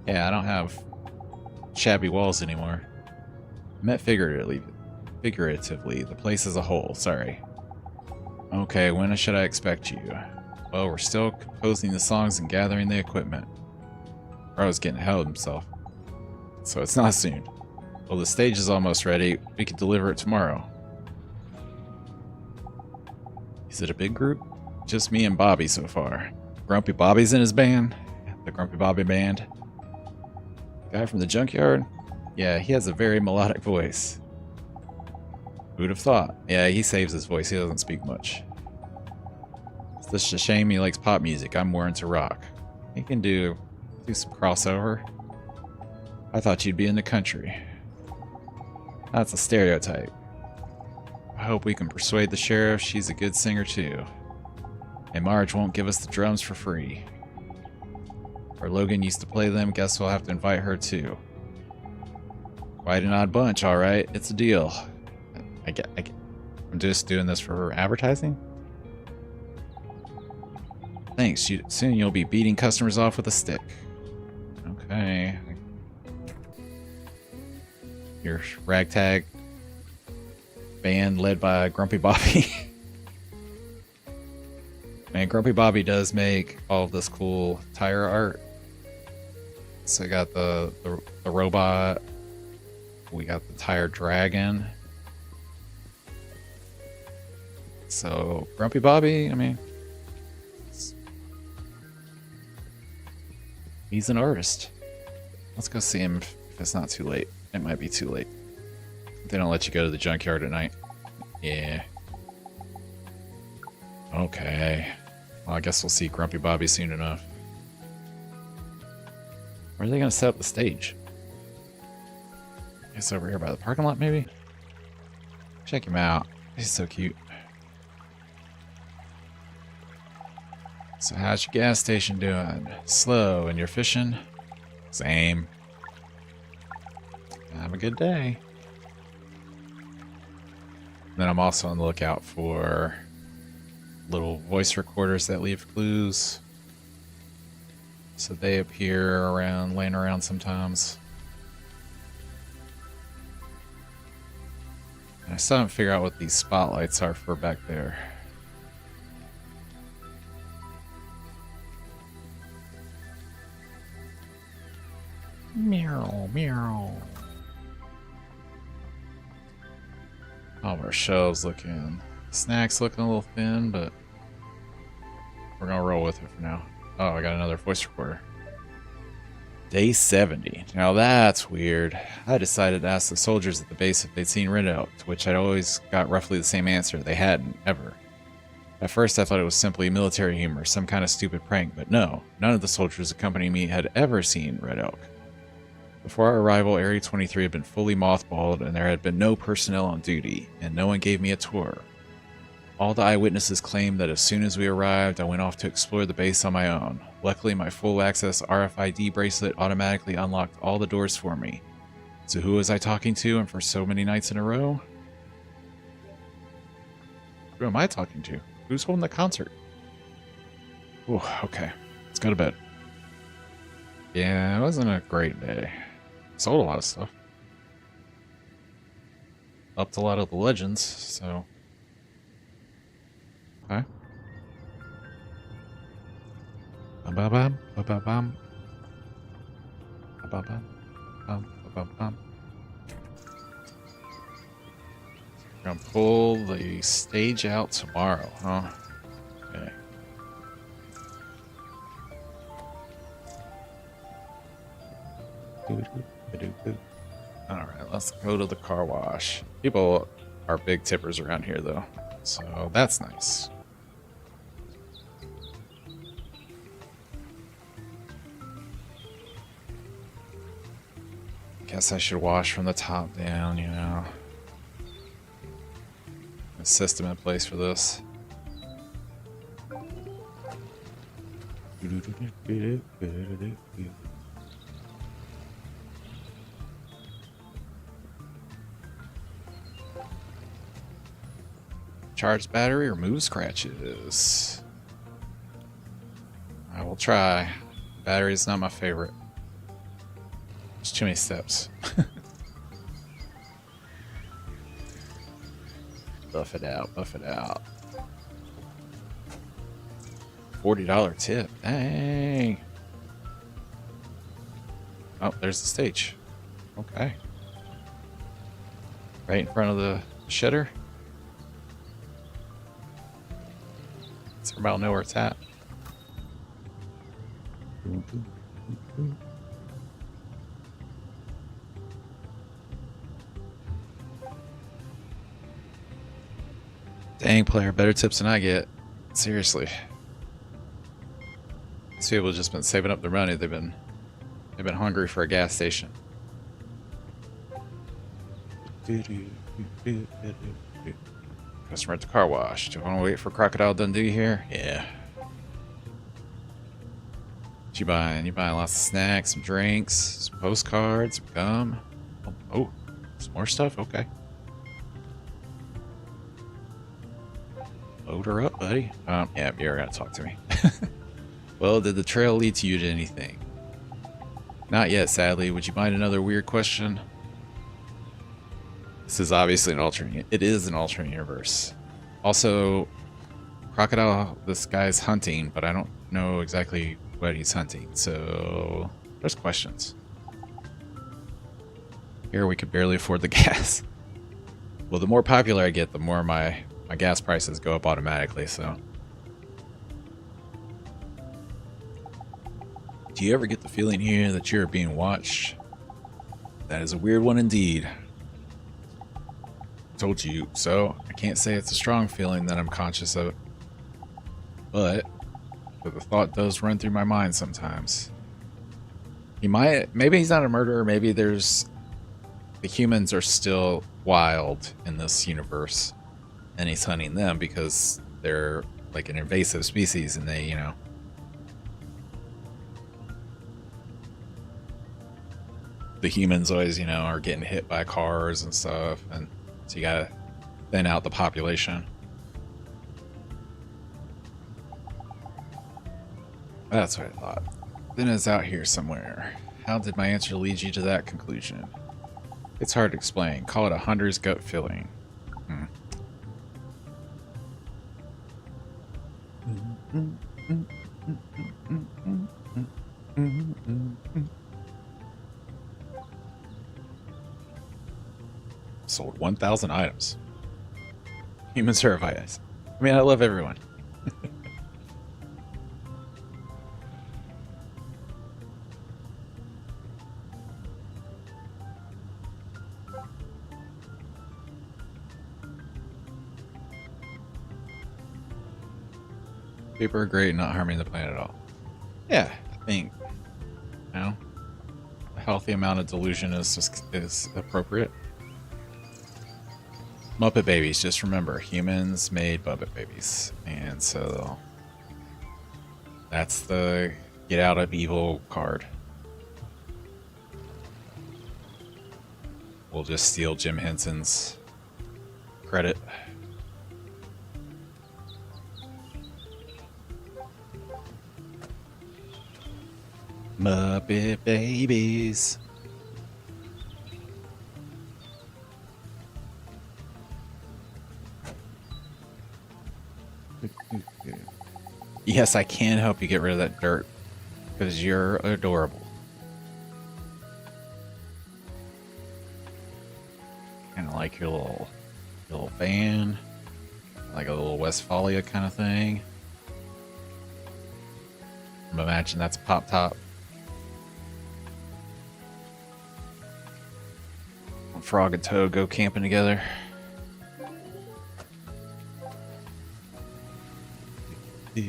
[SPEAKER 1] Yeah, I don't have shabby walls anymore. I meant figuratively, the place as a whole, sorry. Okay, when should I expect you? Well, we're still composing the songs and gathering the equipment. Bro's getting hell of himself. So it's not soon. Well, the stage is almost ready. We could deliver it tomorrow. Is it a big group? Just me and Bobby so far. Grumpy Bobby's in his band. The Grumpy Bobby Band. Guy from the junkyard? Yeah, he has a very melodic voice. Who'd have thought? Yeah, he saves his voice. He doesn't speak much. It's just a shame he likes pop music. I'm more into rock. He can do some crossover. I thought you'd be in the country. That's a stereotype. I hope we can persuade the sheriff she's a good singer too. And Marge won't give us the drums for free. Or Logan used to play them, guess we'll have to invite her too. Quite an odd bunch, alright. It's a deal. I'm just doing this for advertising? Thanks, soon you'll be beating customers off with a stick. Okay. Your ragtag band led by Grumpy Bobby. Man, Grumpy Bobby does make all of this cool tire art. So we got the robot. We got the tire dragon. So Grumpy Bobby, I mean, he's an artist. Let's go see him if it's not too late. It might be too late. They don't let you go to the junkyard at night. Yeah. Okay. Well, I guess we'll see Grumpy Bobby soon enough. Where are they going to set up the stage? I guess over here by the parking lot, maybe? Check him out. He's so cute. So how's your gas station doing? Slow, and you're fishing? Same. Have a good day. Then I'm also on the lookout for little voice recorders that leave clues. So they appear around, laying around sometimes. I still haven't figured out what these spotlights are for back there. Meow, meow. All of our shelves looking... Snacks looking a little thin, but... we're gonna roll with it for now. Oh, I got another voice recorder. Day 70. Now that's weird. I decided to ask the soldiers at the base if they'd seen Red Elk, to which I'd always got roughly the same answer. They hadn't, ever. At first I thought it was simply military humor, some kind of stupid prank, but no. None of the soldiers accompanying me had ever seen Red Elk. Before our arrival, Area 23 had been fully mothballed, and there had been no personnel on duty, and no one gave me a tour. All the eyewitnesses claimed that as soon as we arrived, I went off to explore the base on my own. Luckily, my full-access RFID bracelet automatically unlocked all the doors for me. So who was I talking to, and for so many nights in a row? Who am I talking to? Who's holding the concert? Ooh, okay. Let's go to bed. Yeah, it wasn't a great day. Sold a lot of stuff. Upped a lot of the legends, so... okay. Ba-ba-bam, ba-ba-bam. Ba-ba-bam, ba-ba-bam. We're gonna pull the stage out tomorrow, huh? Okay. Alright, let's go to the car wash. People are big tippers around here, though, so that's nice. Guess I should wash from the top down, you know. A system in place for this. Charged battery removes scratches. I will try. Battery is not my favorite. There's too many steps. Buff it out, buff it out. $40 tip. Dang. Oh, there's the stage. Okay. Right in front of the shedder. It's about know where it's at. Dang, player, better tips than I get. Seriously. These people have just been saving up their money. They've been hungry for a gas station. Customer at the car wash. Do you want to wait for Crocodile Dundee here? Yeah. What you buying? You buying lots of snacks, some drinks, some postcards, some gum. Oh, some more stuff? Okay. Load her up, buddy. Yeah, you're gonna talk to me. Well, did the trail lead to you to anything? Not yet, sadly. Would you mind another weird question? This is obviously an alternate. It is an alternate universe. Also, Crocodile, this guy's hunting, but I don't know exactly what he's hunting. So, there's questions. Here we could barely afford the gas. Well, the more popular I get, the more my gas prices go up automatically, so. Do you ever get the feeling here that you're being watched? That is a weird one indeed. Told you so. I can't say it's a strong feeling that I'm conscious of, but the thought does run through my mind sometimes. Maybe he's not a murderer, maybe the humans are still wild in this universe and he's hunting them because they're like an invasive species and they, you know, the humans always, you know, are getting hit by cars and stuff, and so you gotta thin out the population. That's what I thought. Then it's out here somewhere. How did my answer lead you to that conclusion? It's hard to explain. Call it a hunter's gut feeling. Hmm. Sold 1,000 items. Human service. I mean, I love everyone. People are great, not harming the planet at all. Yeah, I think, you know, a healthy amount of delusion is appropriate. Muppet babies, just remember, humans made Muppet babies, and so that's the get out of evil card. We'll just steal Jim Henson's credit. Muppet babies. Yes, I can help you get rid of that dirt because you're adorable. Kind of like your little van, like a little Westphalia kind of thing. Imagine that's a pop top. Frog and Toad go camping together. Just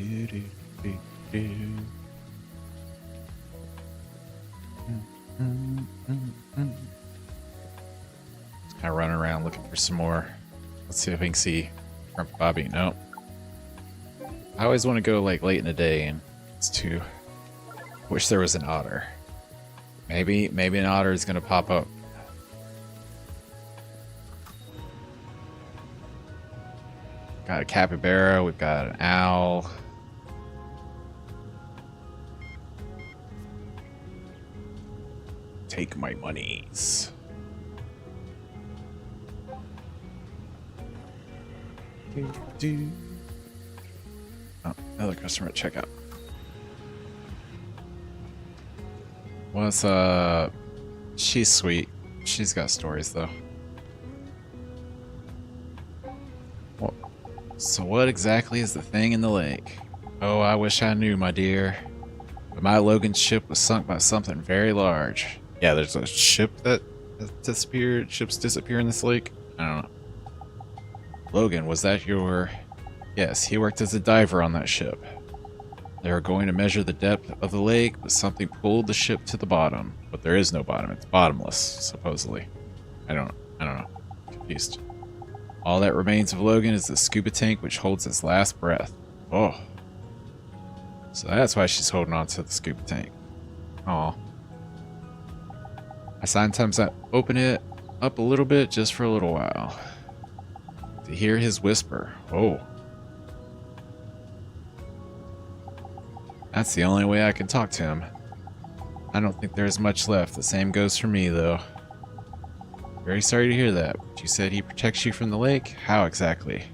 [SPEAKER 1] kind of running around looking for some more. Let's see if we can see Grumpy Bobby. Nope. I always want to go like late in the day, and it's too. Wish there was an otter. Maybe an otter is gonna pop up. Got a capybara, we've got an owl. Take my monies. Oh, another customer at checkout. What's she's sweet. She's got stories though. So what exactly is the thing in the lake? Oh, I wish I knew, my dear. But my Logan's ship was sunk by something very large. Yeah, there's a ship that disappeared. Ships disappear in this lake? I don't know. Logan, was that your... Yes, he worked as a diver on that ship. They were going to measure the depth of the lake, but something pulled the ship to the bottom. But there is no bottom. It's bottomless, supposedly. I don't know. Confused. All that remains of Logan is the scuba tank, which holds his last breath. Oh. So that's why she's holding on to the scuba tank. Aw. I sometimes open it up a little bit just for a little while. To hear his whisper. Oh. That's the only way I can talk to him. I don't think there's much left. The same goes for me, though. Very sorry to hear that, but you said he protects you from the lake? How exactly?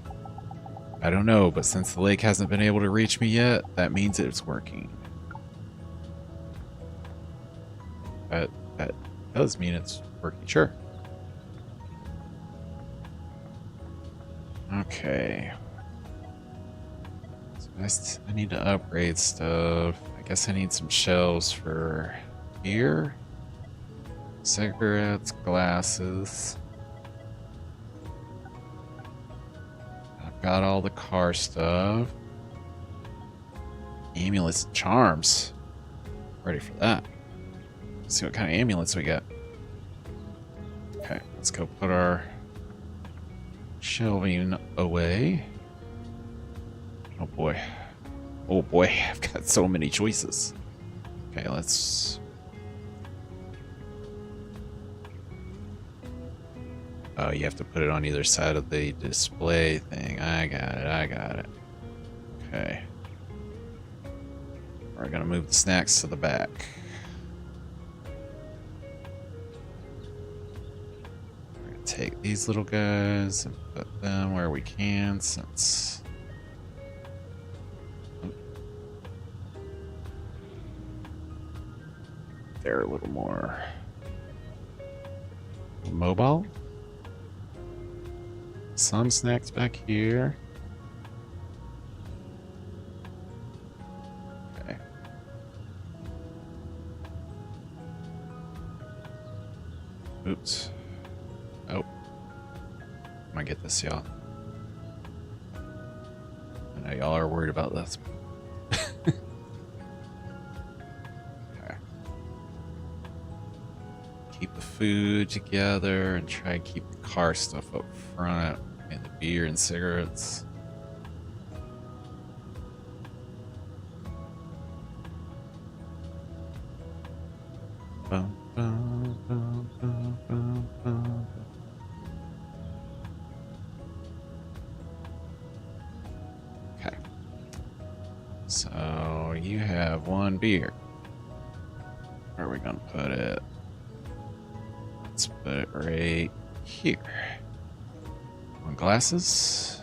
[SPEAKER 1] I don't know, but since the lake hasn't been able to reach me yet, that means it's working. That does mean it's working, sure. Okay. So I need to upgrade stuff. I guess I need some shelves for beer. Cigarettes, glasses. I've got all the car stuff. Amulets and charms. Ready for that. Let's see what kind of amulets we get. Okay, let's go put our shelving away. Oh boy. Oh boy, I've got so many choices. Okay, let's... Oh, you have to put it on either side of the display thing. I got it. Okay. We're gonna move the snacks to the back. take these little guys and put them where we can since they're a little more mobile. Some snacks back here. Okay. Oops. Oh. I'm gonna get this, y'all. I know y'all are worried about this. Okay. Keep the food together and try and keep the car stuff up front and the beer and cigarettes. Bum, bum, bum, bum, bum, bum. Okay. So you have one beer. Where are we gonna put it? Let's put it right here. One glasses.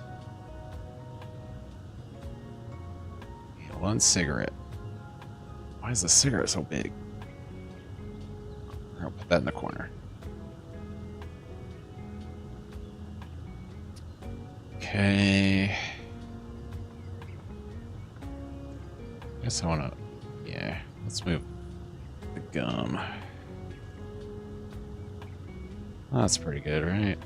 [SPEAKER 1] And one cigarette. Why is the cigarette so big? I'll put that in the corner. Okay. Guess I wanna, yeah, let's move the gum. Oh, that's pretty good, right?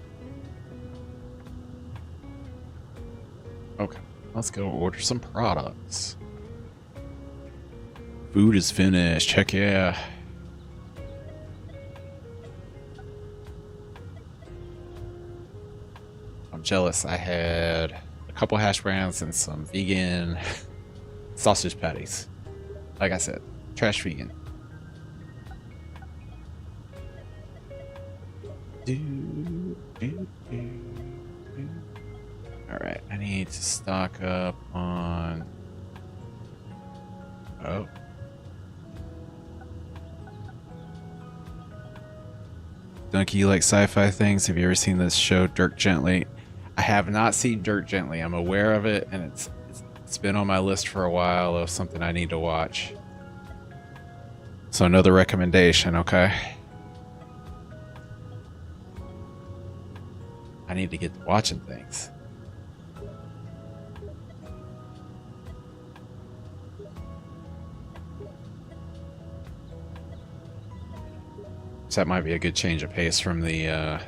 [SPEAKER 1] Okay, let's go order some products. Food is finished, heck yeah. I'm jealous. I had a couple hash browns and some vegan sausage patties. Like I said, trash vegan. Alright, I need to stock up on... Oh. Donkey, you like sci-fi things? Have you ever seen this show, Dirk Gently? I have not seen Dirk Gently. I'm aware of it, and it's been on my list for a while of something I need to watch. So another recommendation, okay? I need to get to watching things. So that might be a good change of pace from the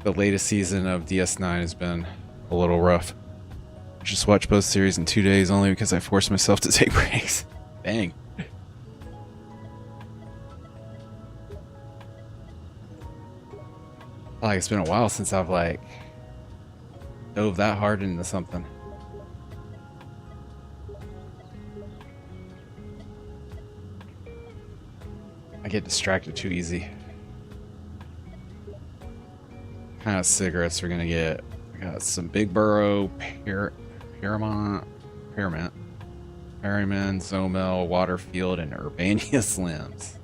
[SPEAKER 1] latest season of DS9 has been a little rough. I just watched both series in 2 days only because I forced myself to take breaks. Dang. Like it's been a while since I've like dove that hard into something. I get distracted too easy. What kind of cigarettes we're gonna get? We got some Big Burrow, Paramount, Perryman, Zomel, Waterfield, and Urbania Slims.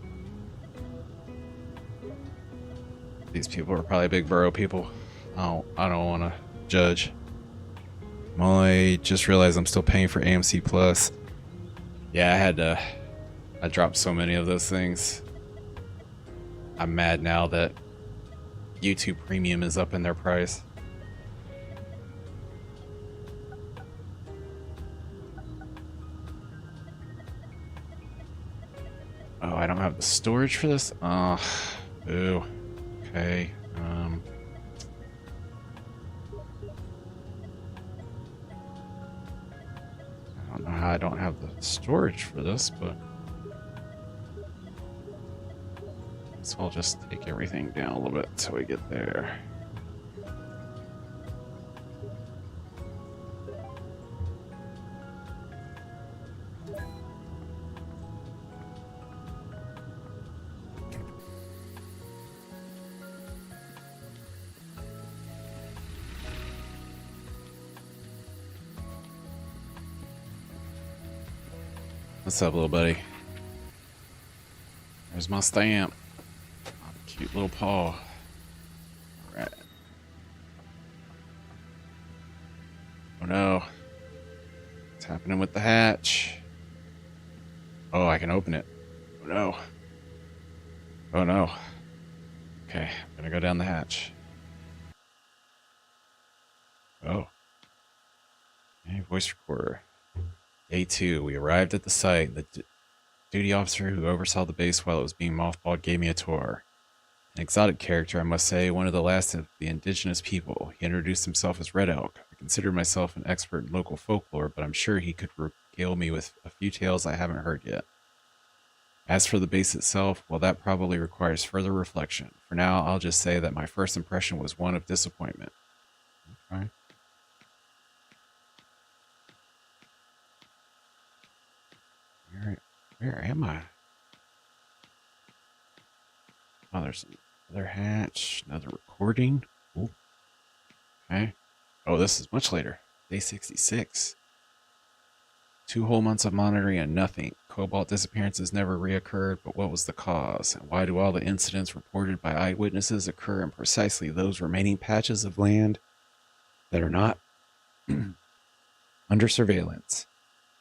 [SPEAKER 1] These people are probably Big Burrow people. I don't want to judge. I just realized I'm still paying for AMC Plus. Yeah, I dropped so many of those things. I'm mad now that YouTube Premium is up in their price. Oh, I don't have the storage for this? Oh, boo. Okay. I don't know how I don't have the storage for this, but so I'll just take everything down a little bit until we get there. What's up, little buddy? There's my stamp. Cute little paw. Alright. Oh no. What's happening with the hatch? Oh, I can open it. Oh no. Oh no. Okay, I'm gonna go down the hatch. Oh. Hey, voice recorder. Day 2. We arrived at the site. The duty officer who oversaw the base while it was being mothballed gave me a tour. An exotic character, I must say, one of the last of the indigenous people. He introduced himself as Red Elk. I consider myself an expert in local folklore, but I'm sure he could regale me with a few tales I haven't heard yet. As for the base itself, well, that probably requires further reflection. For now, I'll just say that my first impression was one of disappointment. Okay. Where am I? Oh, there's another hatch, another recording. Ooh. Okay. Oh, this is much later. Day 66. 2 whole months of monitoring and nothing. Cobalt disappearances never reoccurred, but what was the cause? And why do all the incidents reported by eyewitnesses occur in precisely those remaining patches of land that are not under surveillance?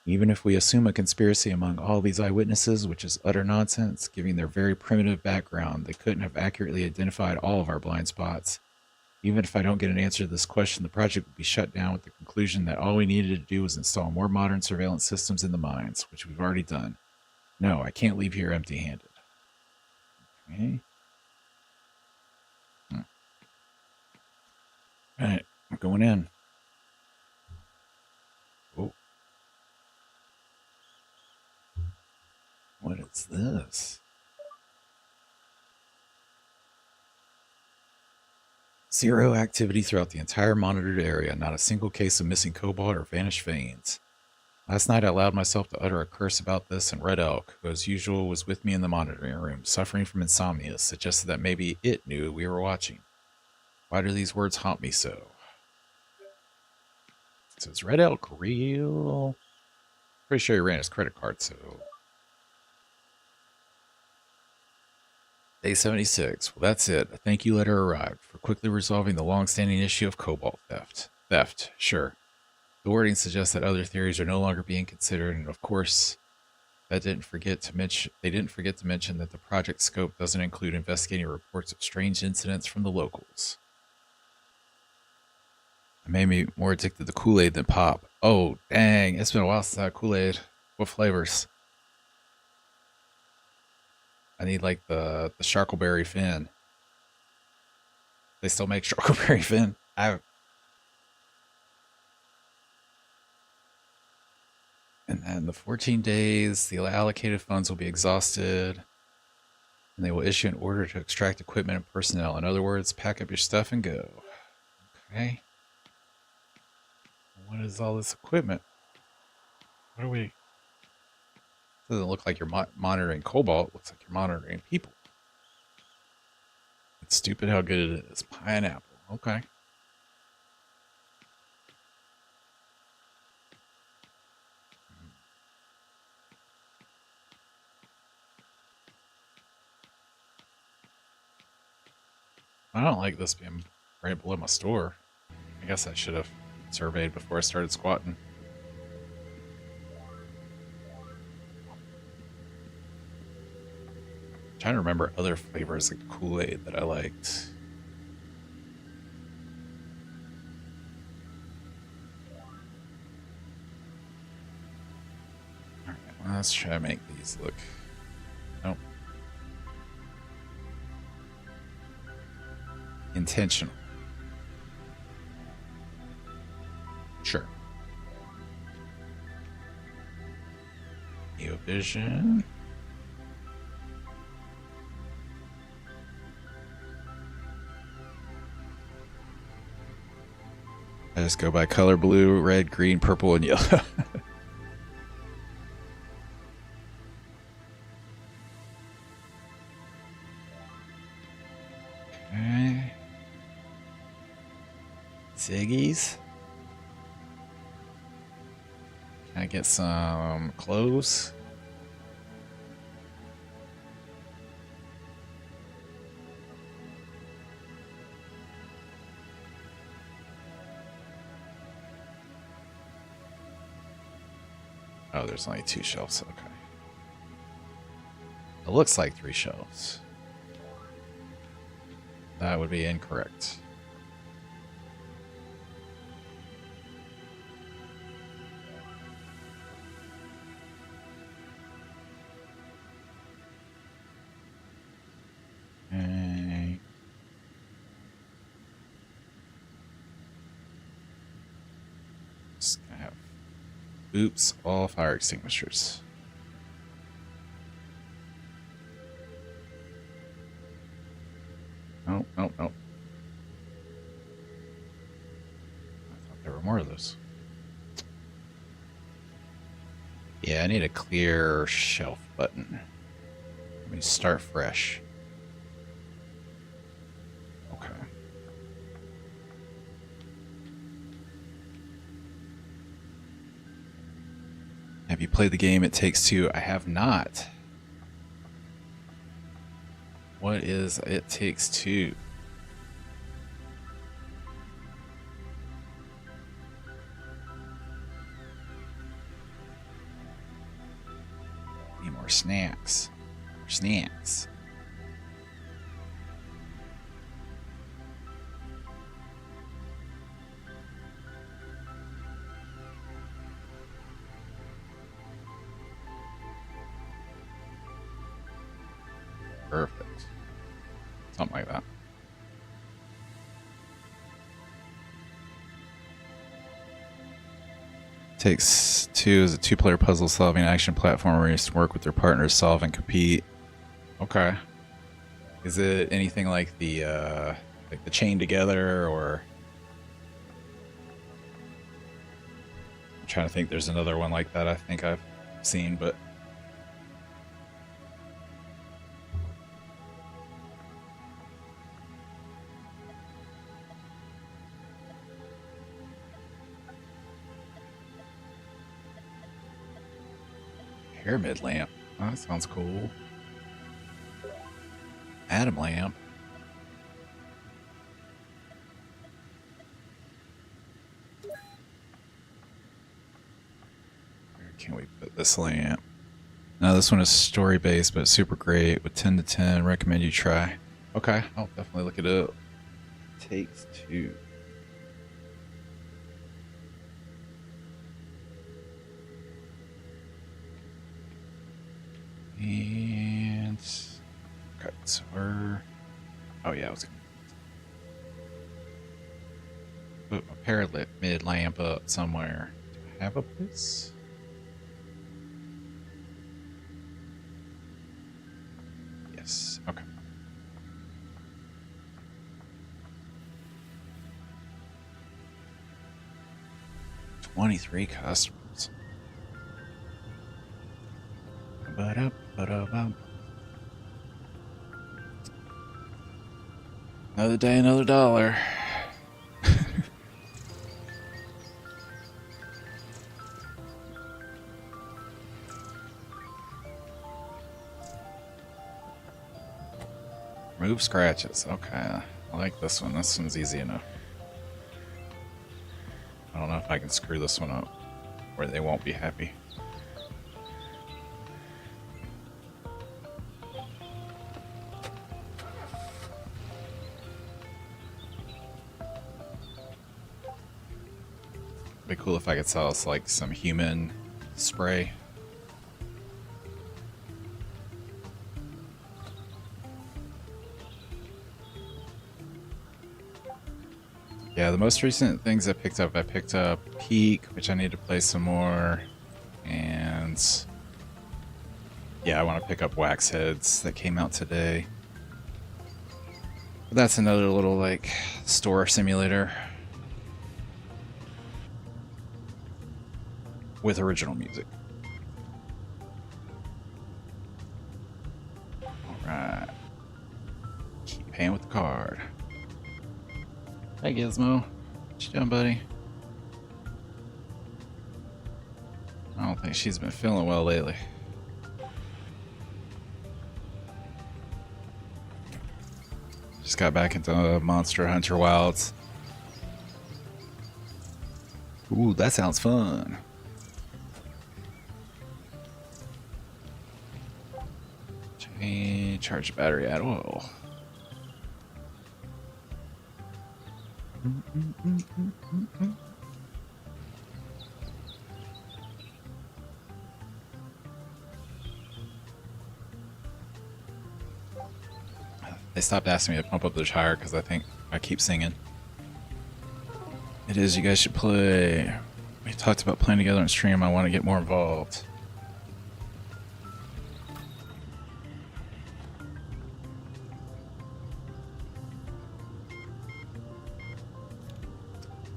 [SPEAKER 1] Even if we assume a conspiracy among all these eyewitnesses, which is utter nonsense, given their very primitive background, they couldn't have accurately identified all of our blind spots. Even if I don't get an answer to this question, the project will be shut down with the conclusion that all we needed to do was install more modern surveillance systems in the mines, which we've already done. No, I can't leave here empty-handed. Okay. Alright, I'm going in. Oh. What is this? Zero activity throughout the entire monitored area, not a single case of missing cobalt or vanished veins. Last night I allowed myself to utter a curse about this, and Red Elk, who as usual was with me in the monitoring room, suffering from insomnia, suggested that maybe it knew we were watching. Why do these words haunt me so? So is Red Elk real? Pretty sure he ran his credit card, so... Day 76. Well, that's it. A thank you letter arrived for quickly resolving the long-standing issue of cobalt theft. Theft, sure. The wording suggests that other theories are no longer being considered, and of course, they didn't forget to mention that the project scope doesn't include investigating reports of strange incidents from the locals. It made me more addicted to Kool-Aid than pop. Oh, dang. It's been a while since I had Kool-Aid. What flavors? I need like the Sharkleberry Fin. They still make Sharkleberry Fin? And then the 14 days, the allocated funds will be exhausted, and they will issue an order to extract equipment and personnel. In other words, pack up your stuff and go. Okay. What is all this equipment? What are we... Doesn't look like you're monitoring cobalt. It looks like you're monitoring people. It's stupid how good it is. Pineapple. Okay. I don't like this being right below my store. I guess I should have surveyed before I started squatting. I'm trying to remember other flavors like Kool-Aid that I liked. Alright, well, let's try to make these look... Nope. Intentional. Sure. Neovision. I just go by color: blue, red, green, purple, and yellow. Okay. Ziggies. Can I get some clothes? Oh, there's only 2 shelves. Okay. It looks like 3 shelves. That would be incorrect. Okay. Just gonna have oops, all fire extinguishers. Nope, nope, nope. I thought there were more of those. Yeah, I need a clear shelf button. Let me start fresh. Okay. Have you played the game It Takes Two? I have not. What is It Takes Two? Need more snacks. More snacks. Perfect. Something like that. Takes Two is a 2-player puzzle solving action platform where you just work with your partners, solve and compete. Okay. Is it anything like the Chain Together, or I'm trying to think, there's another one like that I think I've seen, but pyramid lamp. Oh, that sounds cool. Atom lamp. Where can we put this lamp? Now this one is story based, but super great with 10 to 10. Recommend you try. Okay, I'll definitely look it up. Takes Two. And okay, so we're oh yeah, I was gonna put my pyramid lamp up somewhere. Do I have a place? Yes. Okay. $23 customers. Ba-da-ba-da-bum. Another day, another dollar. Remove scratches. Okay, I like this one. This one's easy enough. I don't know if I can screw this one up where they won't be happy. Be cool if I could sell us like some human spray. Yeah, the most recent things I picked up Peak, which I need to play some more, and yeah, I want to pick up Wax Heads that came out today. But that's another little like store simulator with original music. Alright. Keep paying with the card. Hey Gizmo. What you doing, buddy? I don't think she's been feeling well lately. Just got back into Monster Hunter Wilds. Ooh, that sounds fun. Okay, charge the battery at whoa. They stopped asking me to pump up the tire because I think I keep singing. It is, you guys should play. We talked about playing together on stream. I want to get more involved.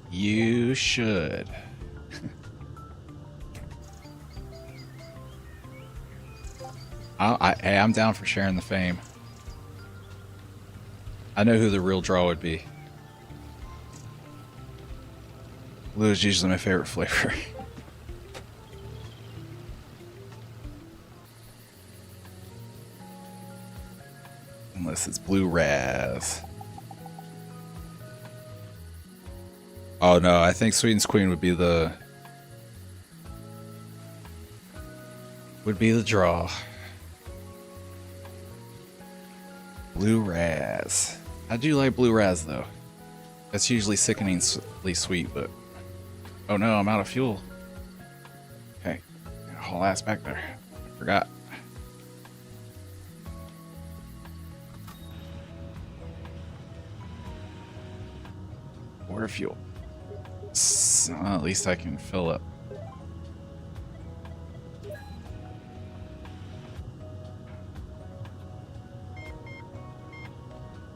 [SPEAKER 1] You should. Hey, I'm down for sharing the fame. I know who the real draw would be. Blue is usually my favorite flavor. Unless it's blue raz. Oh no, I think Sweeten's Queen would be the draw. Blue raz. I do like blue raz though. That's usually sickeningly sweet, but oh no, I'm out of fuel. Okay, haul ass back there. Forgot. Order fuel. So, at least I can fill up.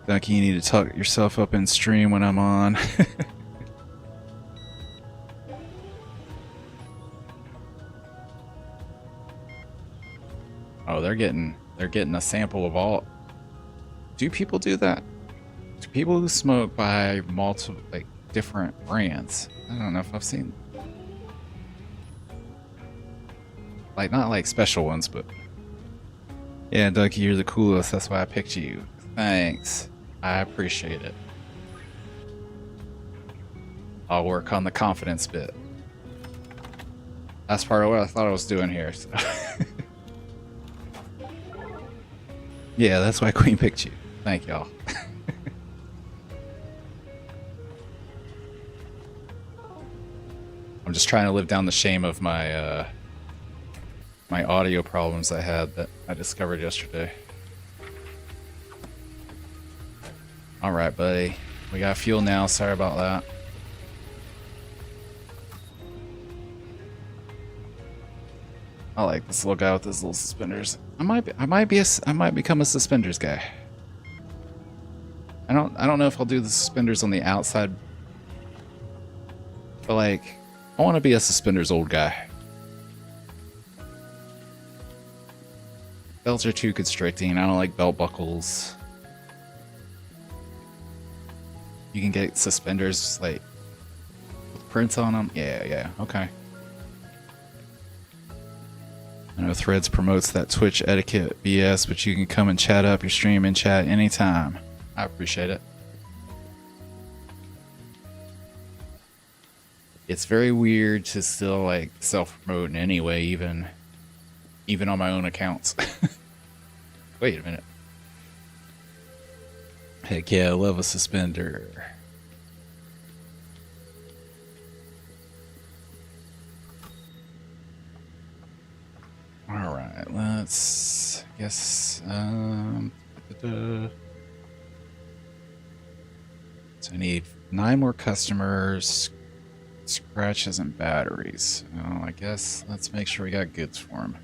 [SPEAKER 1] Ducky, you need to tuck yourself up in stream when I'm on. Oh, they're getting a sample of all. Do people do that? Do people who smoke buy multiple, like, different brands? I don't know if I've seen. Like, not like special ones, but yeah, Ducky, you're the coolest. That's why I picked you. Thanks. I appreciate it. I'll work on the confidence bit. That's part of what I thought I was doing here. So. Yeah, that's why Queen picked you. Thank y'all. I'm just trying to live down the shame of my my audio problems I had that I discovered yesterday. Alright, buddy. We got fuel now. Sorry about that. I like this little guy with his little suspenders. I might become a suspenders guy. I don't know if I'll do the suspenders on the outside, but like, I want to be a suspenders old guy. Belts are too constricting. I don't like belt buckles. You can get suspenders like with prints on them. Yeah, okay. I know Threads promotes that Twitch etiquette BS, but you can come and chat up your stream and chat anytime. I appreciate it. It's very weird to still like self-promote in any way, even on my own accounts. Wait a minute. Heck yeah, I love a suspender. Alright, let's guess so I need 9 more customers, scratches and batteries. Oh, I guess let's make sure we got goods for them.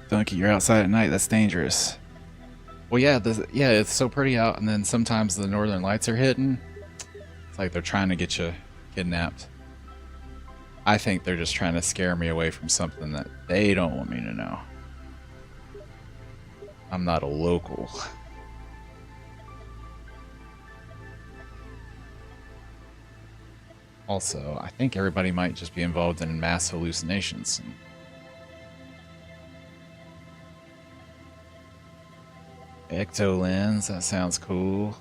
[SPEAKER 1] Donkey, you're outside at night. That's dangerous. Well, yeah, it's so pretty out, and then sometimes the northern lights are hitting. It's like they're trying to get you kidnapped. I think they're just trying to scare me away from something that they don't want me to know. I'm not a local. Also, I think everybody might just be involved in mass hallucinations. Ecto lens, that sounds cool.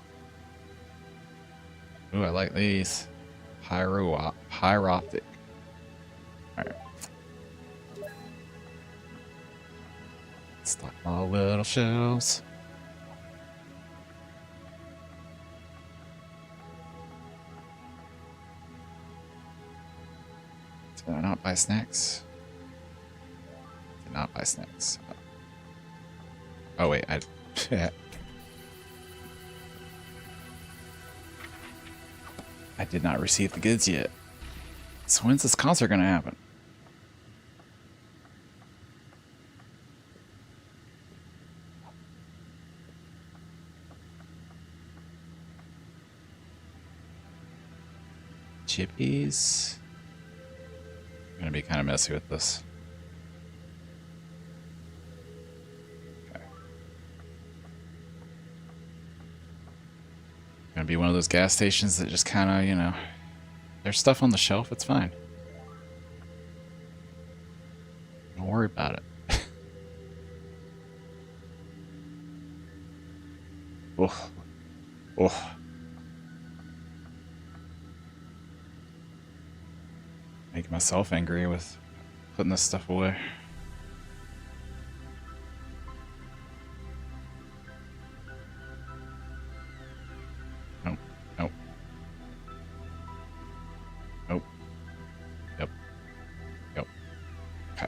[SPEAKER 1] Ooh, I like these. Pyroptic. Alright. Stock my little shelves. Did I not buy snacks? Did not buy snacks. Oh wait, I I did not receive the goods yet. So when's this concert gonna happen? Chippies. I'm gonna be kind of messy with this. Okay. Gonna be one of those gas stations that just kind of, you know, there's stuff on the shelf, it's fine. Don't worry about it. Oh. Oh. Making myself angry with putting this stuff away. Nope. Nope. Nope. Yep. Yep. Okay.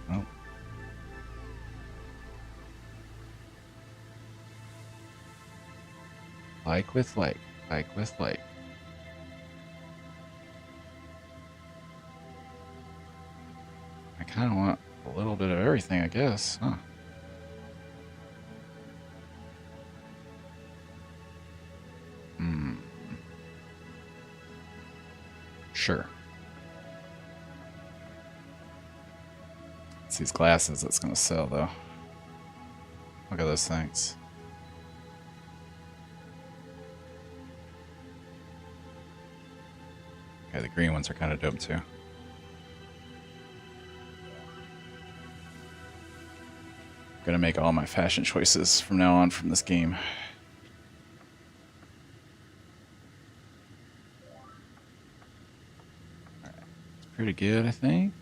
[SPEAKER 1] Nope. Like with like. Like with like. I kind of want a little bit of everything, I guess, huh? Hmm. Sure. It's these glasses that's gonna sell, though. Look at those things. Okay, the green ones are kind of dope, too. Gonna make all my fashion choices from now on from this game. Alright. It's pretty good, I think.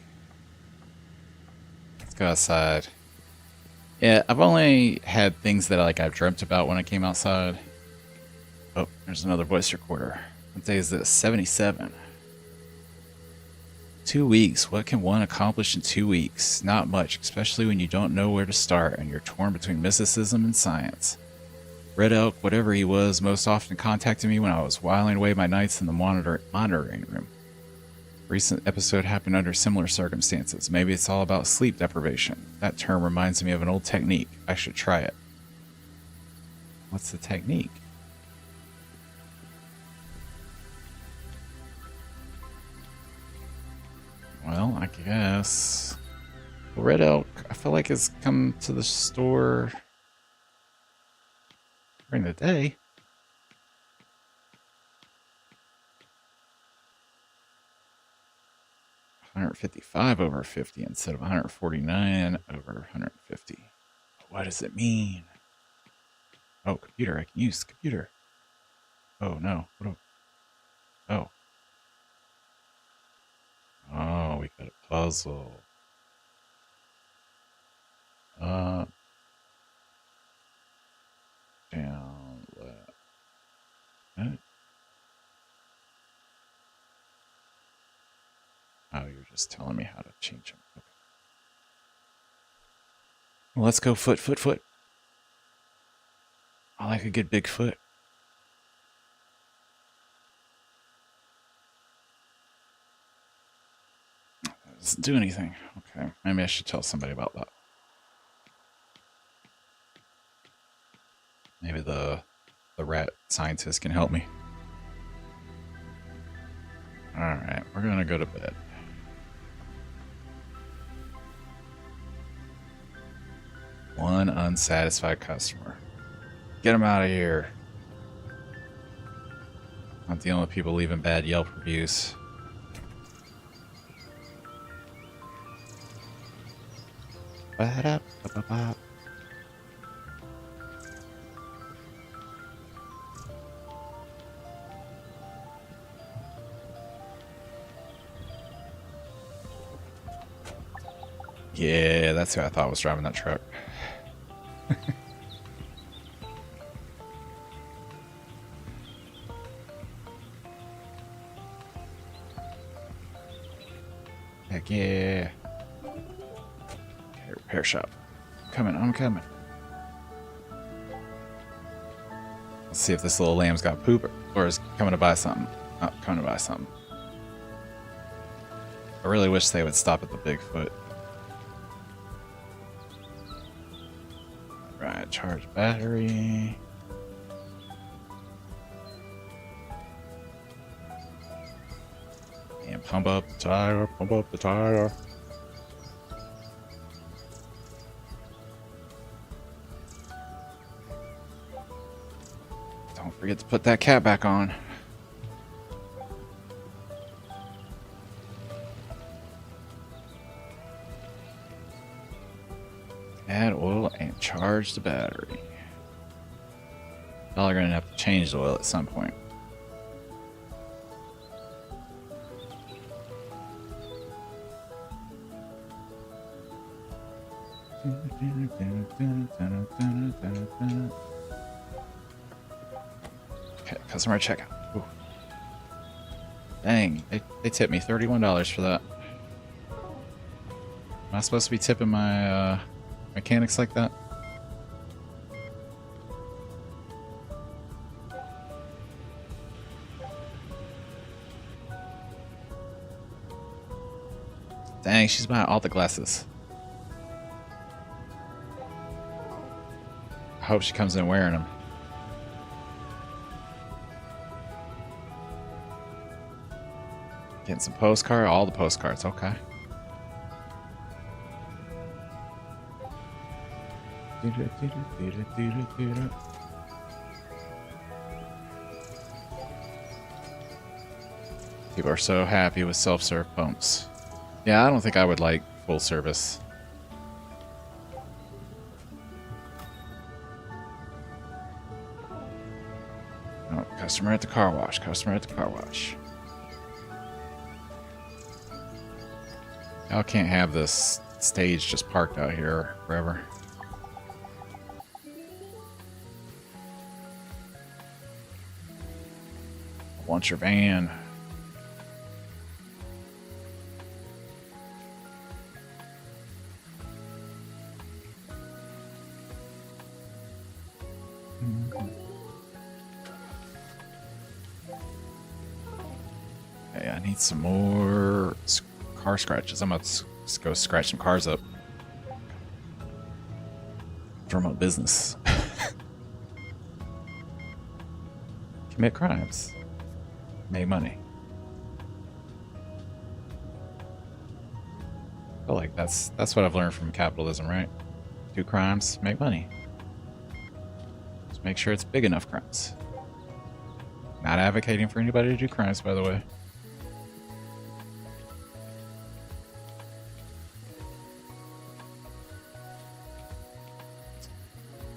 [SPEAKER 1] Let's go outside. Yeah, I've only had things that I've dreamt about when I came outside. Oh, there's another voice recorder. What day is this? 77. 2 weeks. What can one accomplish in 2 weeks? Not much, especially when you don't know where to start and you're torn between mysticism and science. Red Elk, whatever he was, most often contacted me when I was whiling away my nights in the monitoring room. Recent episode happened under similar circumstances. Maybe it's all about sleep deprivation. That term reminds me of an old technique. I should try it. What's the technique? Well, I guess. Well, Red Elk, I feel like has come to the store during the day. $155 over 50 instead of $149 over 150. What does it mean? Oh, computer. I can use the computer. Oh, no. Oh. Oh, we got a puzzle. Down, left. What? Oh, you're just telling me how to change them. Okay. Well, let's go foot. I like a good big foot. Doesn't do anything. Okay, maybe I should tell somebody about that. Maybe the rat scientist can help me. Alright, we're gonna go to bed. One unsatisfied customer. Get him out of here. I'm dealing with people leaving bad Yelp reviews. Ba-da-ba-ba-ba. Yeah, that's who I thought was driving that truck. Heck yeah. Okay, repair shop. I'm coming. Let's see if this little lamb's got poop or is coming to buy something. Oh, coming to buy something. I really wish they would stop at the Bigfoot. Right, charge battery. And pump up the tire, pump up the tire. Don't forget to put that cap back on. Add oil and charge the battery. Y'all are gonna have to change the oil at some point. Okay, customer checkout. Ooh. Dang, they tipped me $31 for that. Am I supposed to be tipping my mechanics like that? Dang, she's buying all the glasses. I hope she comes in wearing them. Getting some postcard, all the postcards, okay. People are so happy with self-serve pumps. Yeah, I don't think I would like full service. Oh, customer at the car wash, customer at the car wash. Y'all can't have this stage just parked out here forever. I want your van. Hey, I need some more car scratches. I'm about to go scratch some cars up for my business. Commit crimes. Make money. I feel like that's what I've learned from capitalism, right? Do crimes, make money. Just make sure it's big enough crimes. Not advocating for anybody to do crimes, by the way.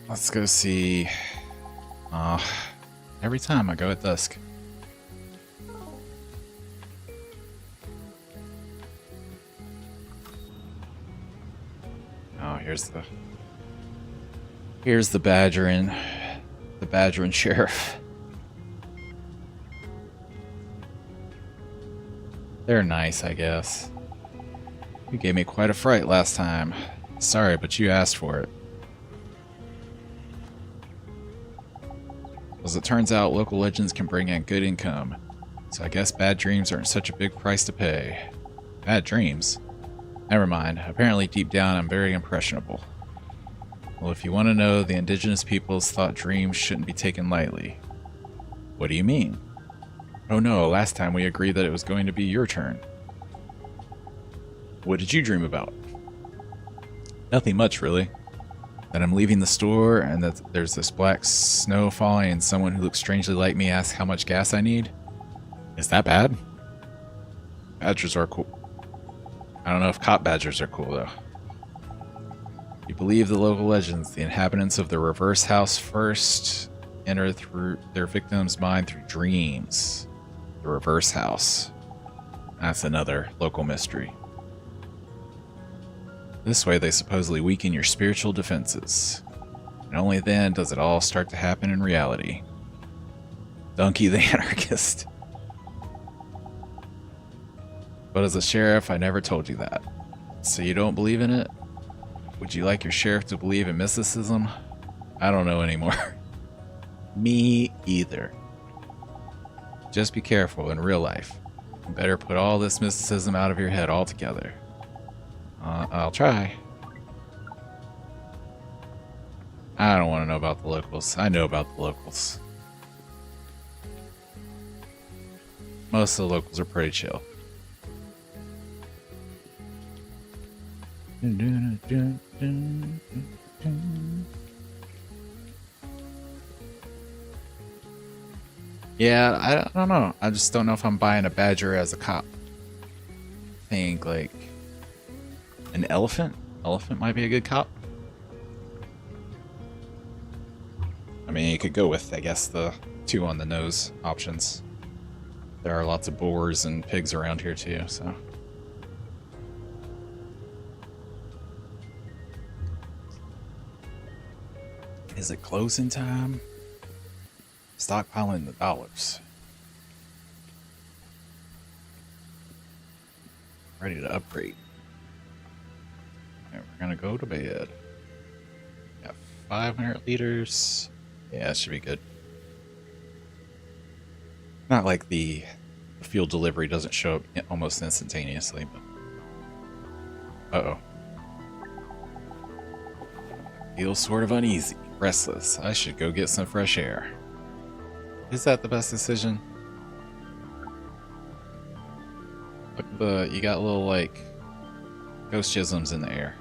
[SPEAKER 1] Let's go see. Every time I go at dusk. Oh, here's the badgering sheriff. They're nice, I guess. You gave me quite a fright last time. Sorry, but you asked for it. As it turns out, local legends can bring in good income, so I guess bad dreams aren't such a big price to pay. Bad dreams? Never mind, apparently deep down I'm very impressionable. Well, if you want to know, the indigenous peoples thought dreams shouldn't be taken lightly. What do you mean? Oh no, last time we agreed that it was going to be your turn. What did you dream about? Nothing much, really. That I'm leaving the store and that there's this black snow falling and someone who looks strangely like me asks how much gas I need. Is that bad? Badgers are cool. I don't know if cop badgers are cool, though. You believe the local legends. The inhabitants of the reverse house first enter through their victim's mind through dreams. The reverse house. That's another local mystery. This way, they supposedly weaken your spiritual defenses. And only then does it all start to happen in reality. Donkey the Anarchist. But as a sheriff, I never told you that. So you don't believe in it? Would you like your sheriff to believe in mysticism? I don't know anymore. Me either. Just be careful in real life. You better put all this mysticism out of your head altogether. I'll try. I don't want to know about the locals. I know about the locals. Most of the locals are pretty chill. Yeah, I don't know. I just don't know if I'm buying a badger as a cop. I think like an elephant. Elephant might be a good cop. I mean, you could go with, I guess, the 2 on the nose options. There are lots of boars and pigs around here too, so. Is it closing time? Stockpiling the dollars. Ready to upgrade. Okay, we're gonna go to bed. Got 500 liters. Yeah, that should be good. Not like the fuel delivery doesn't show up almost instantaneously, but... Uh-oh. Feel sort of uneasy, restless. I should go get some fresh air. Is that the best decision? Look, you got little, like, ghost chisms in the air.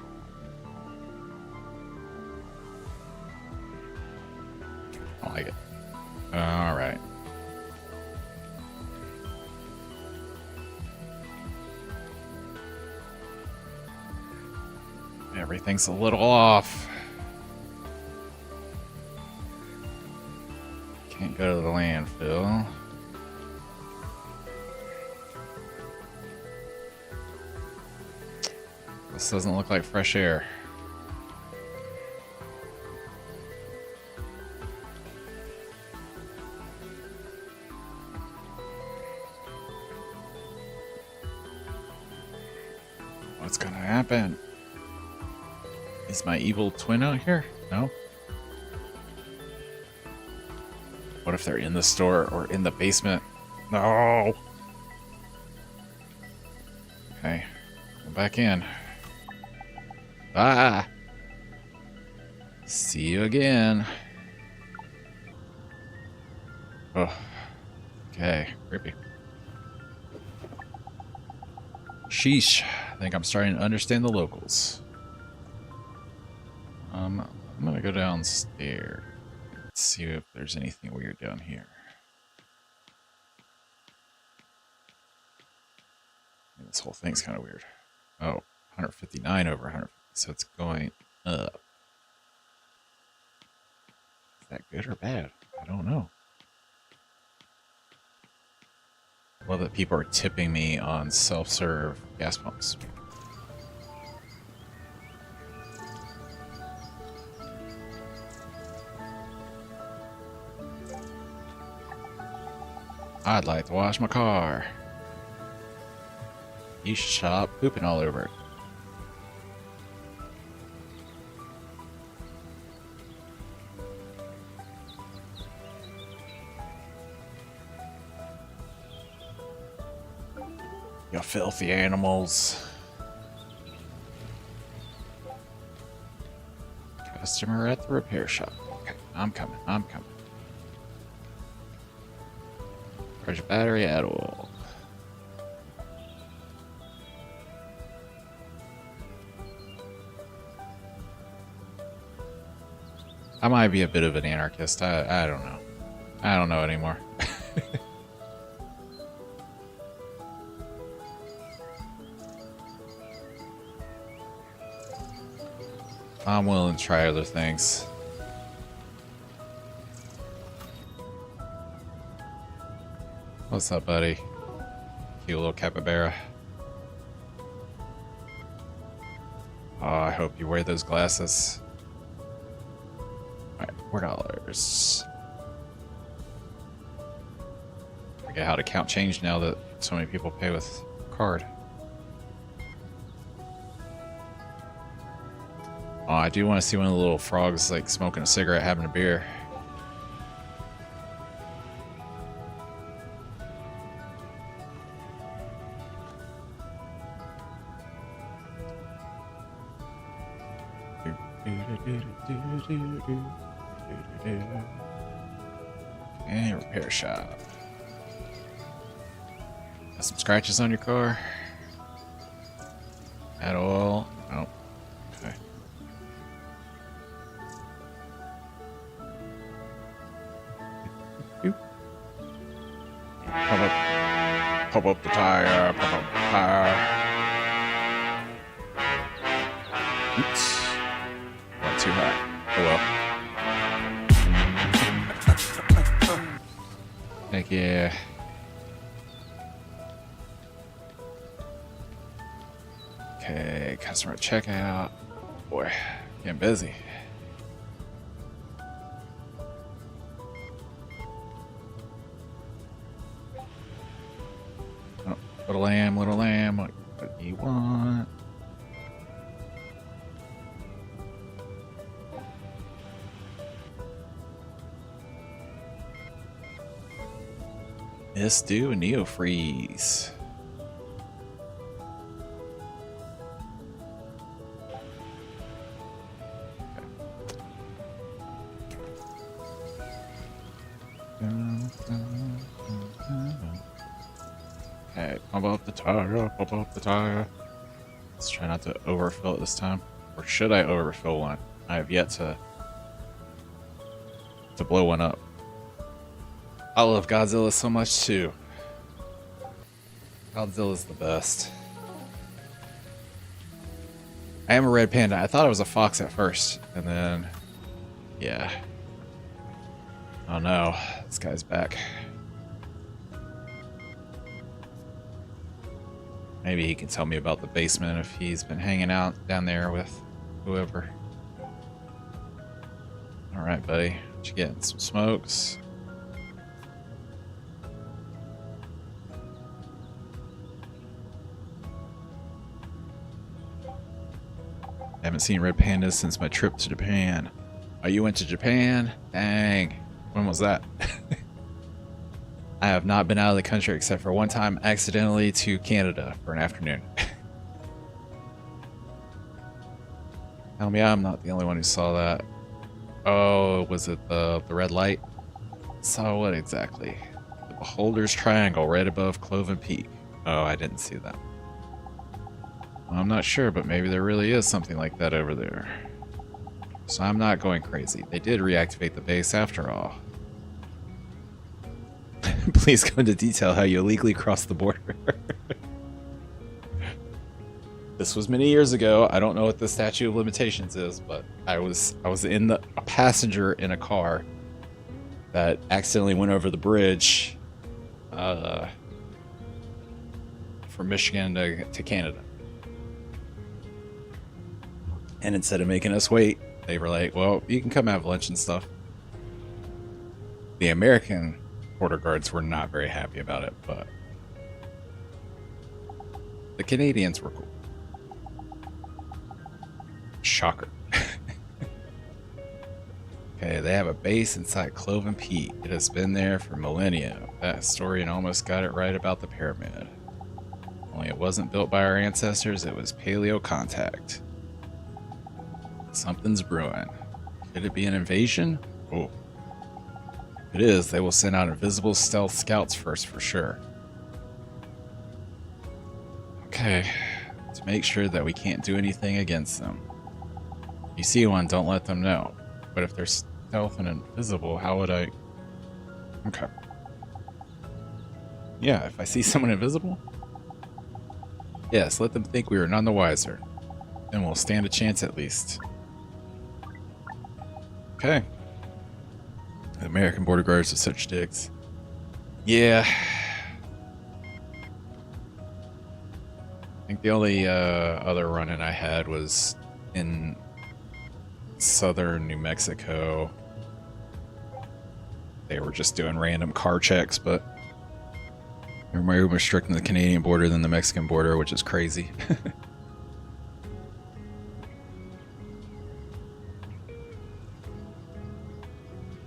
[SPEAKER 1] I like it. Alright. Everything's a little off. Can't go to the landfill. This doesn't look like fresh air. What's gonna happen? Is my evil twin out here? No? What if they're in the store or in the basement? No! Okay. Go back in. Ah! See you again. Oh. Okay. Creepy. Sheesh. I think I'm starting to understand the locals. I'm gonna go downstairs. Let's see if there's anything weird down here. This whole thing's kind of weird. Oh, 159 over 150, so it's going up. Is that good or bad? I don't know. I love that people are tipping me on self-serve gas pumps. I'd like to wash my car. You should stop pooping all over it. You filthy animals. Customer at the repair shop. Okay, I'm coming. Charge battery, add oil. I might be a bit of an anarchist. I don't know. I don't know anymore. I'm willing to try other things. What's up, buddy? Cute little capybara. Oh, I hope you wear those glasses. Alright, $4. Forget how to count change now that so many people pay with card. Oh, I do want to see one of the little frogs like smoking a cigarette, having a beer. And repair shop. Got some scratches on your car? At all? Nope. Okay. Oop. Pop up the tire, pop up the tire. Oops. Went too high. Oh well. Heck yeah. Okay, customer checkout. Boy, getting busy. Oh, little lamb, what do you want? Let's do a Neo Freeze. Okay, pump up the tire, pump up the tire. Let's try not to overfill it this time. Or should I overfill one? I have yet to blow one up. I love Godzilla so much too. Godzilla's the best. I am a red panda. I thought it was a fox at first, and then, yeah. Oh no, this guy's back. Maybe he can tell me about the basement if he's been hanging out down there with whoever. Alright, buddy. What you getting? Some smokes? Haven't seen red pandas since my trip to Japan. Oh, you went to Japan? Dang. When was that? I have not been out of the country except for one time accidentally to Canada for an afternoon. Tell me I'm not the only one who saw that. Oh, was it the red light? Saw what exactly? The Beholder's Triangle right above Cloven Peak. Oh, I didn't see that. Well, I'm not sure, but maybe there really is something like that over there. So I'm not going crazy. They did reactivate the base after all. Please go into detail how you illegally crossed the border. This was many years ago. I don't know what the statute of limitations is, but I was a passenger in a car that accidentally went over the bridge from Michigan to Canada. And instead of making us wait, they were like, well, you can come have lunch and stuff. The American border guards were not very happy about it, but the Canadians were cool. Shocker. Okay, they have a base inside Cloven Peak. It has been there for millennia. That historian almost got it right about the pyramid. Only it wasn't built by our ancestors, it was paleo contact. Something's brewing. Could it be an invasion? Oh. If it is, they will send out invisible stealth scouts first for sure. Okay. To make sure that we can't do anything against them. If you see one, don't let them know. But if they're stealth and invisible, how would I... Okay. Yeah, if I see someone invisible? Yes, let them think we are none the wiser. Then we'll stand a chance at least. Okay. The American border guards are such dicks. Yeah. I think the only other run-in I had was in southern New Mexico. They were just doing random car checks, but they're more strict on the Canadian border than the Mexican border, which is crazy.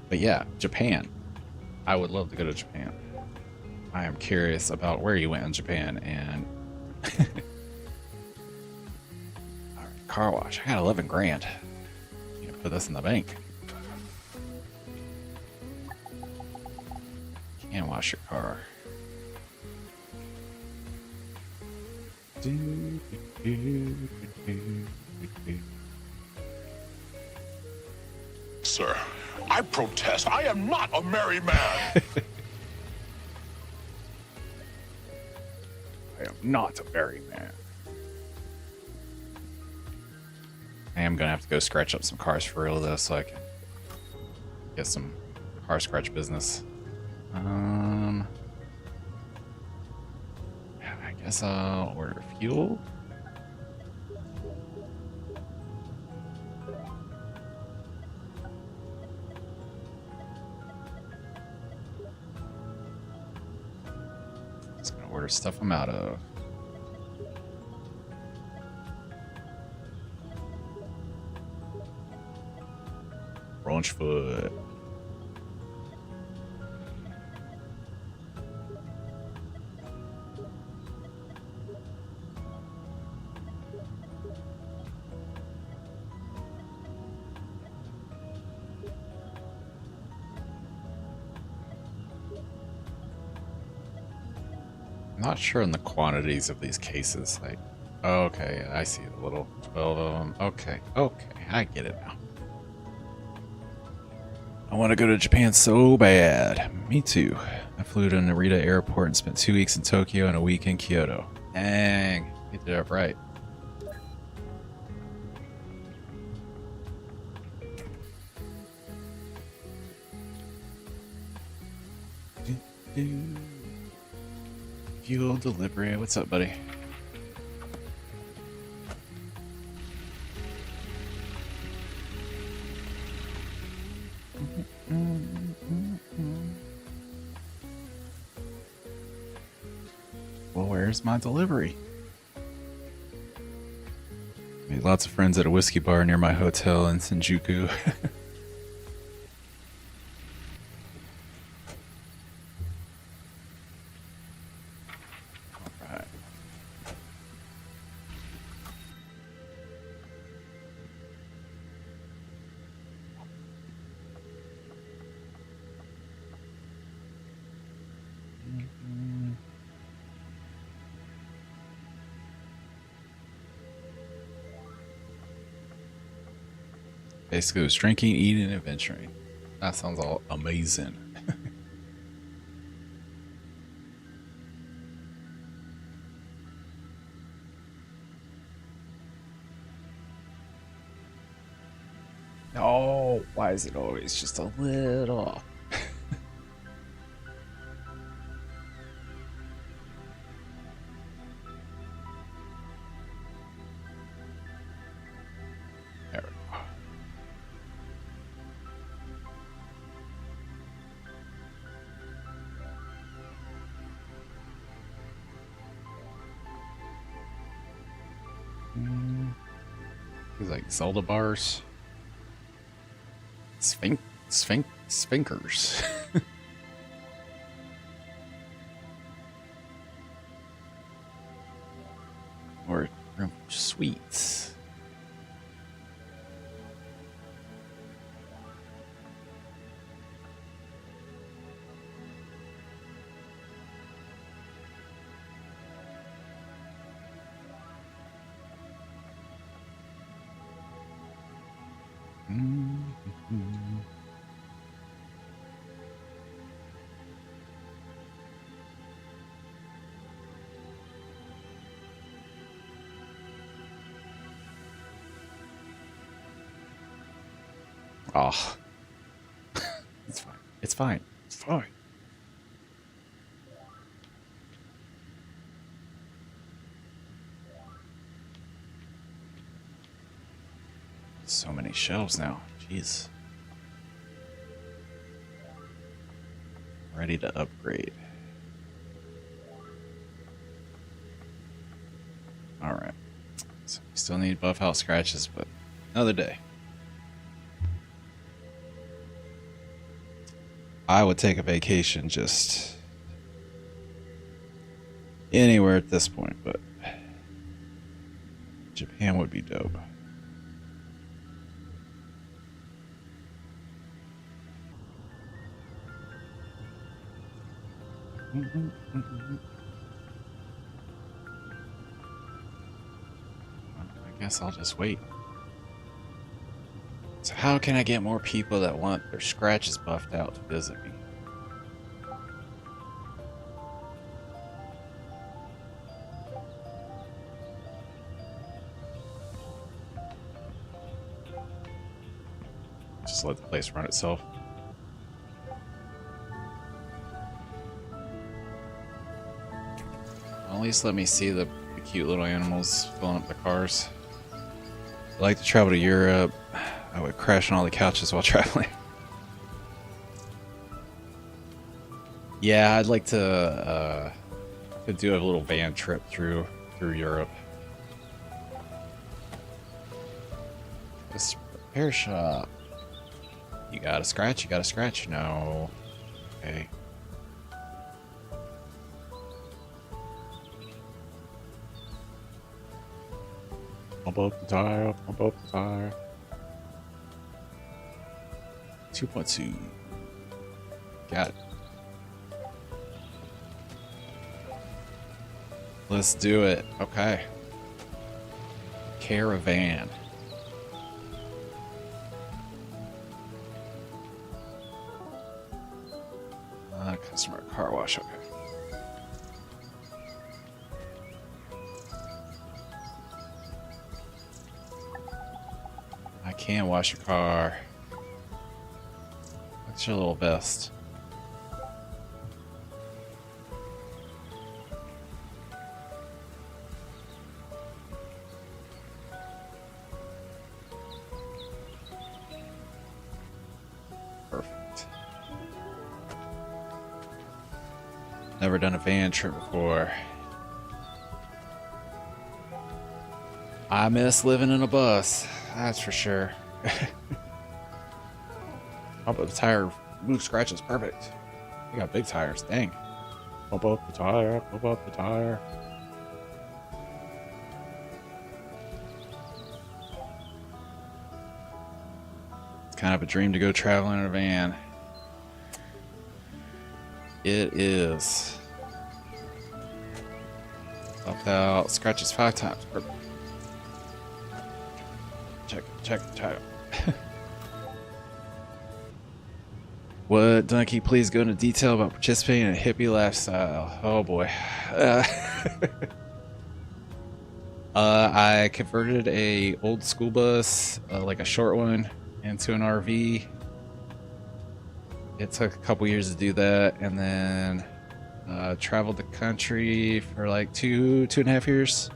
[SPEAKER 1] But yeah, Japan. I would love to go to Japan. I am curious about where you went in Japan and all right, car wash. I got 11 grand. You can put this in the bank. Can't wash your car.
[SPEAKER 5] Sir, I protest. I am not a merry man.
[SPEAKER 1] I am not a merry man. I am gonna have to go scratch up some cars for real though, so I can get some car scratch business. I guess I'll order fuel. Just gonna order stuff I'm out of. Launchfoot. I'm not sure on the quantities of these cases. Like, okay, I see the little 12 of them. Okay, I get it now. I want to go to Japan so bad. Me too. I flew to Narita Airport and spent 2 weeks in Tokyo and a week in Kyoto. Dang, get it up right. Fuel delivery. What's up, buddy? Well, where's my delivery? Made lots of friends at a whiskey bar near my hotel in Shinjuku. Alright. Basically, it was drinking, eating, and adventuring. That sounds all amazing. Oh, why is it always just a little off? There we go. These like Zelda bars. Sphinkers. Or sweets. Oh, fine. It's fine. So many shelves now. Jeez. Ready to upgrade. Alright. So we still need to buff out scratches, but another day. I would take a vacation just anywhere at this point, but Japan would be dope. I guess I'll just wait. So how can I get more people that want their scratches buffed out to visit me? Just let the place run itself. At least let me see the cute little animals filling up the cars. I'd like to travel to Europe. I would crash on all the couches while traveling. Yeah, I'd like to do a little van trip through Europe. This repair shop. You got a scratch? You got a scratch? No. Okay. Pump up the tire, pump up the tire. 2.2. Got it. Let's do it. Okay. Caravan. Customer car wash. Okay. I can wash your car. What's your little vest? Perfect. Never done a van trip before. I miss living in a bus, that's for sure. Pump up the tire, move scratches, perfect. You got big tires, dang. Pump up the tire, pump up the tire. It's kind of a dream to go traveling in a van. It is. Buffed out, scratches 5 times, perfect. Check the title. What, Donkey, please go into detail about participating in a hippie lifestyle. Oh boy. I converted a old school bus, like a short one, into an RV. It took a couple years to do that, and then traveled the country for like 2.5 years.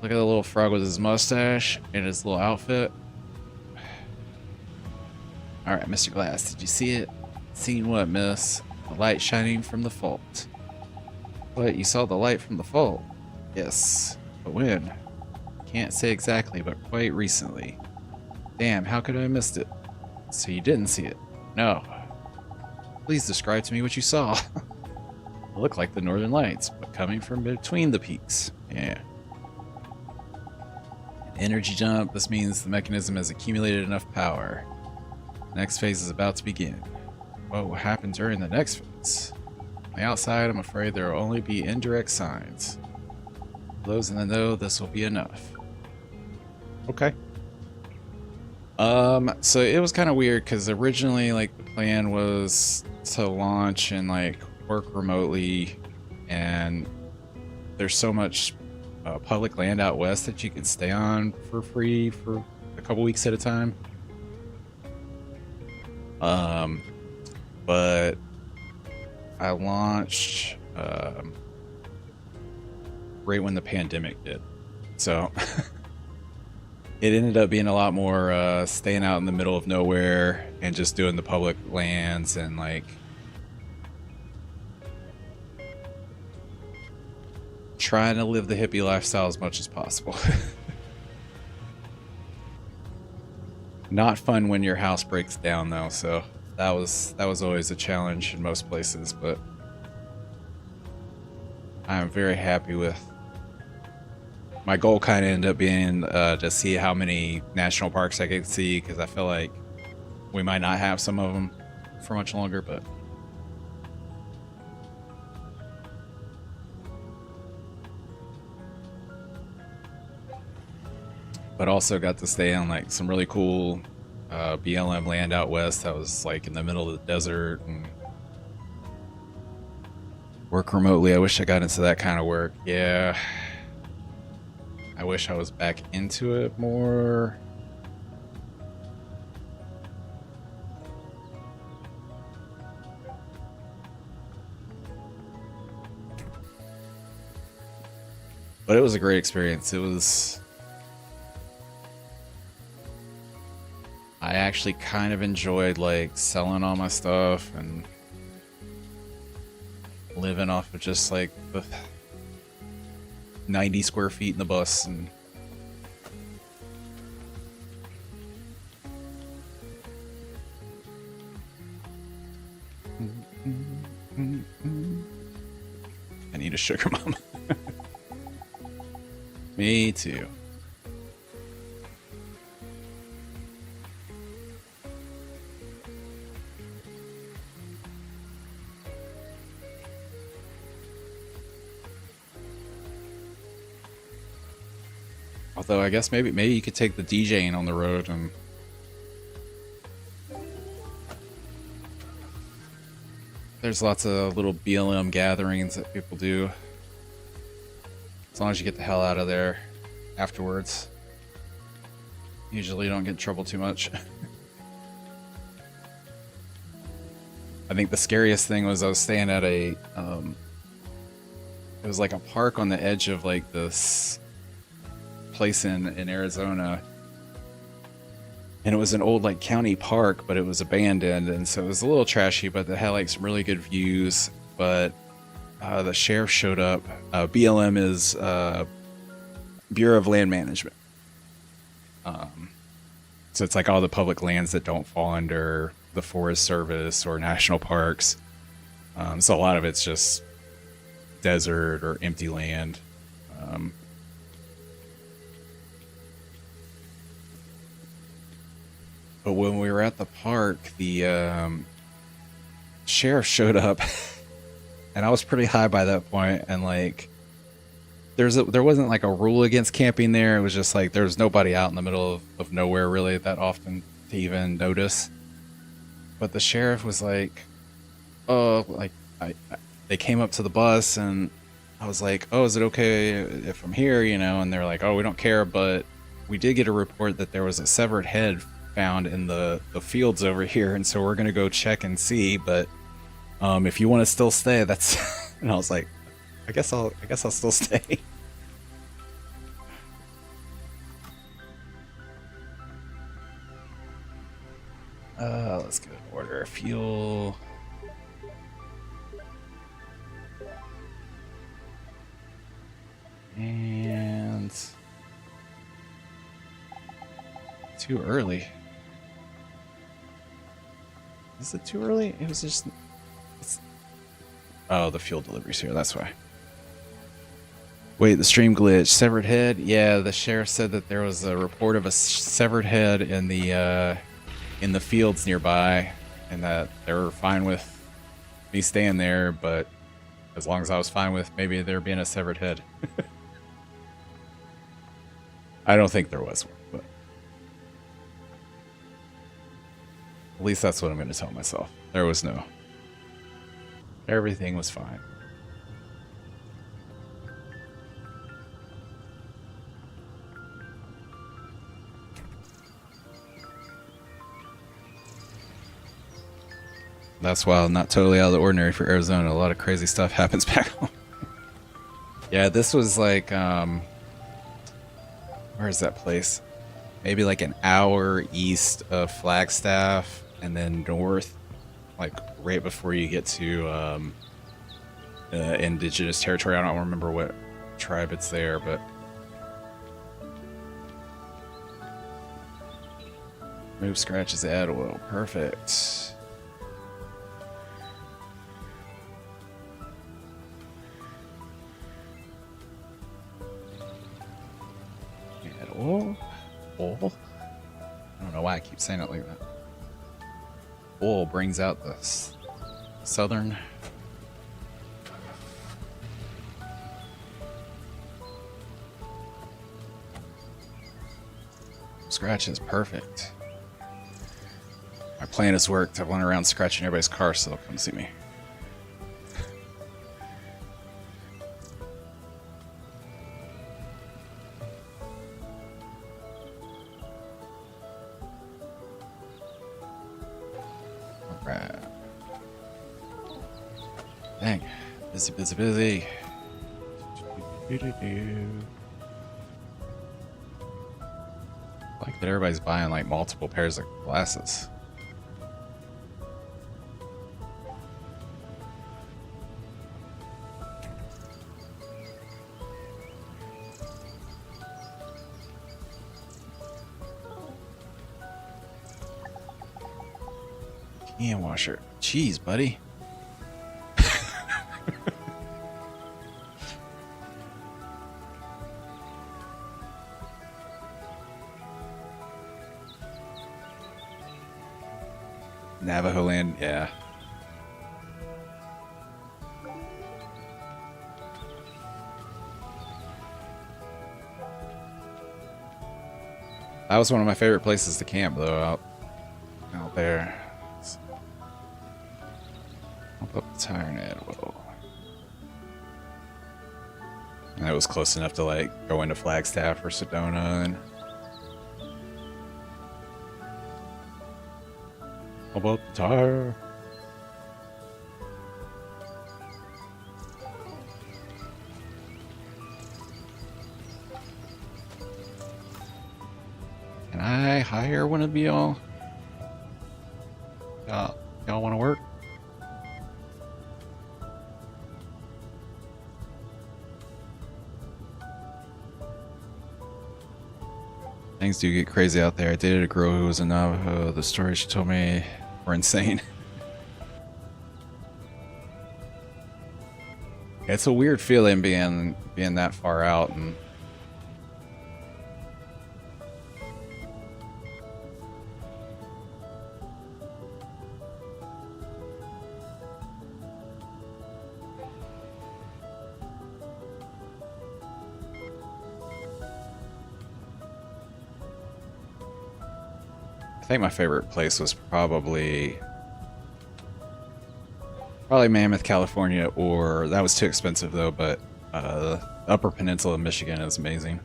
[SPEAKER 1] Look at the little frog with his mustache and his little outfit. Alright, Mr. Glass, did you see it? Seen what, miss? The light shining from the fault. What, you saw the light from the fault? Yes. But when? Can't say exactly, but quite recently. Damn, how could I have missed it? So you didn't see it? No. Please describe to me what you saw. It looked like the northern lights, but coming from between the peaks. Yeah. Energy jump. This means the mechanism has accumulated enough power. Next phase is about to begin. What will happen during the next phase? On the outside, I'm afraid there will only be indirect signs. For those in the know, this will be enough. Okay. So it was kind of weird because originally, like, the plan was to launch and like work remotely, and there's so much public land out west that you can stay on for free for a couple weeks at a time. But I launched right when the pandemic did. So it ended up being a lot more staying out in the middle of nowhere and just doing the public lands and like trying to live the hippie lifestyle as much as possible. Not fun when your house breaks down though, so that was always a challenge in most places, but I'm very happy with my goal. Kind of ended up being to see how many national parks I could see, because I feel like we might not have some of them for much longer, but also got to stay on like some really cool BLM land out west that was like in the middle of the desert and work remotely. I wish I got into that kind of work. Yeah. I wish I was back into it more. But it was a great experience. I actually kind of enjoyed like selling all my stuff and living off of just like the 90 square feet in the bus and I need a sugar mama. Me too. Although I guess maybe you could take the DJing on the road and there's lots of little BLM gatherings that people do. As long as you get the hell out of there afterwards. Usually you don't get in trouble too much. I think the scariest thing was I was staying at a it was like a park on the edge of like this place in Arizona, and it was an old like county park, but it was abandoned, and so it was a little trashy, but they had like some really good views. But the sheriff showed up. BLM is Bureau of Land Management, so it's like all the public lands that don't fall under the Forest Service or national parks. So a lot of it's just desert or empty land. But when we were at the park, the sheriff showed up, and I was pretty high by that point. And like, there wasn't like a rule against camping there. It was just like there was nobody out in the middle of nowhere really that often to even notice. But the sheriff was like, "Oh, like they came up to the bus, and I was like, oh, is it okay if I'm here? You know?" And they're like, "Oh, we don't care, but we did get a report that there was a severed head found in the fields over here, and so we're gonna go check and see. But if you want to still stay, that's..." And I was like, I guess I'll still stay. Let's go order fuel. And too early. Is it too early? It was just... Oh, the fuel delivery's here, that's why. Wait, the stream glitch. Severed head? Yeah, the sheriff said that there was a report of a severed head in the fields nearby, and that they were fine with me staying there, but as long as I was fine with maybe there being a severed head. I don't think there was one, but at least that's what I'm going to tell myself. There was no. Everything was fine. That's wild. Not totally out of the ordinary for Arizona. A lot of crazy stuff happens back home. Yeah, this was like, where is that place? Maybe like an hour east of Flagstaff and then north, like right before you get to indigenous territory. I don't remember what tribe it's there, but move scratches, add oil. Perfect. Add oil. Oil. I don't know why I keep saying it like that. Oil brings out the southern. Scratches, perfect. My plan has worked. I've went around scratching everybody's car so they'll come see me. Alright. Dang. Busy, busy, busy. I like that everybody's buying like multiple pairs of glasses. Can washer. Jeez, buddy. Navajo land, yeah. That was one of my favorite places to camp, though, out there. Pump up the tire and add oil. And that was close enough to like go into Flagstaff or Sedona and pump up the tire. Can I hire one of y'all? Y'all want to work? Things do get crazy out there. I dated a girl who was a Navajo. The stories she told me were insane. It's a weird feeling being that far out and I think my favorite place was probably Mammoth, California, or that was too expensive though, but Upper Peninsula of Michigan is amazing.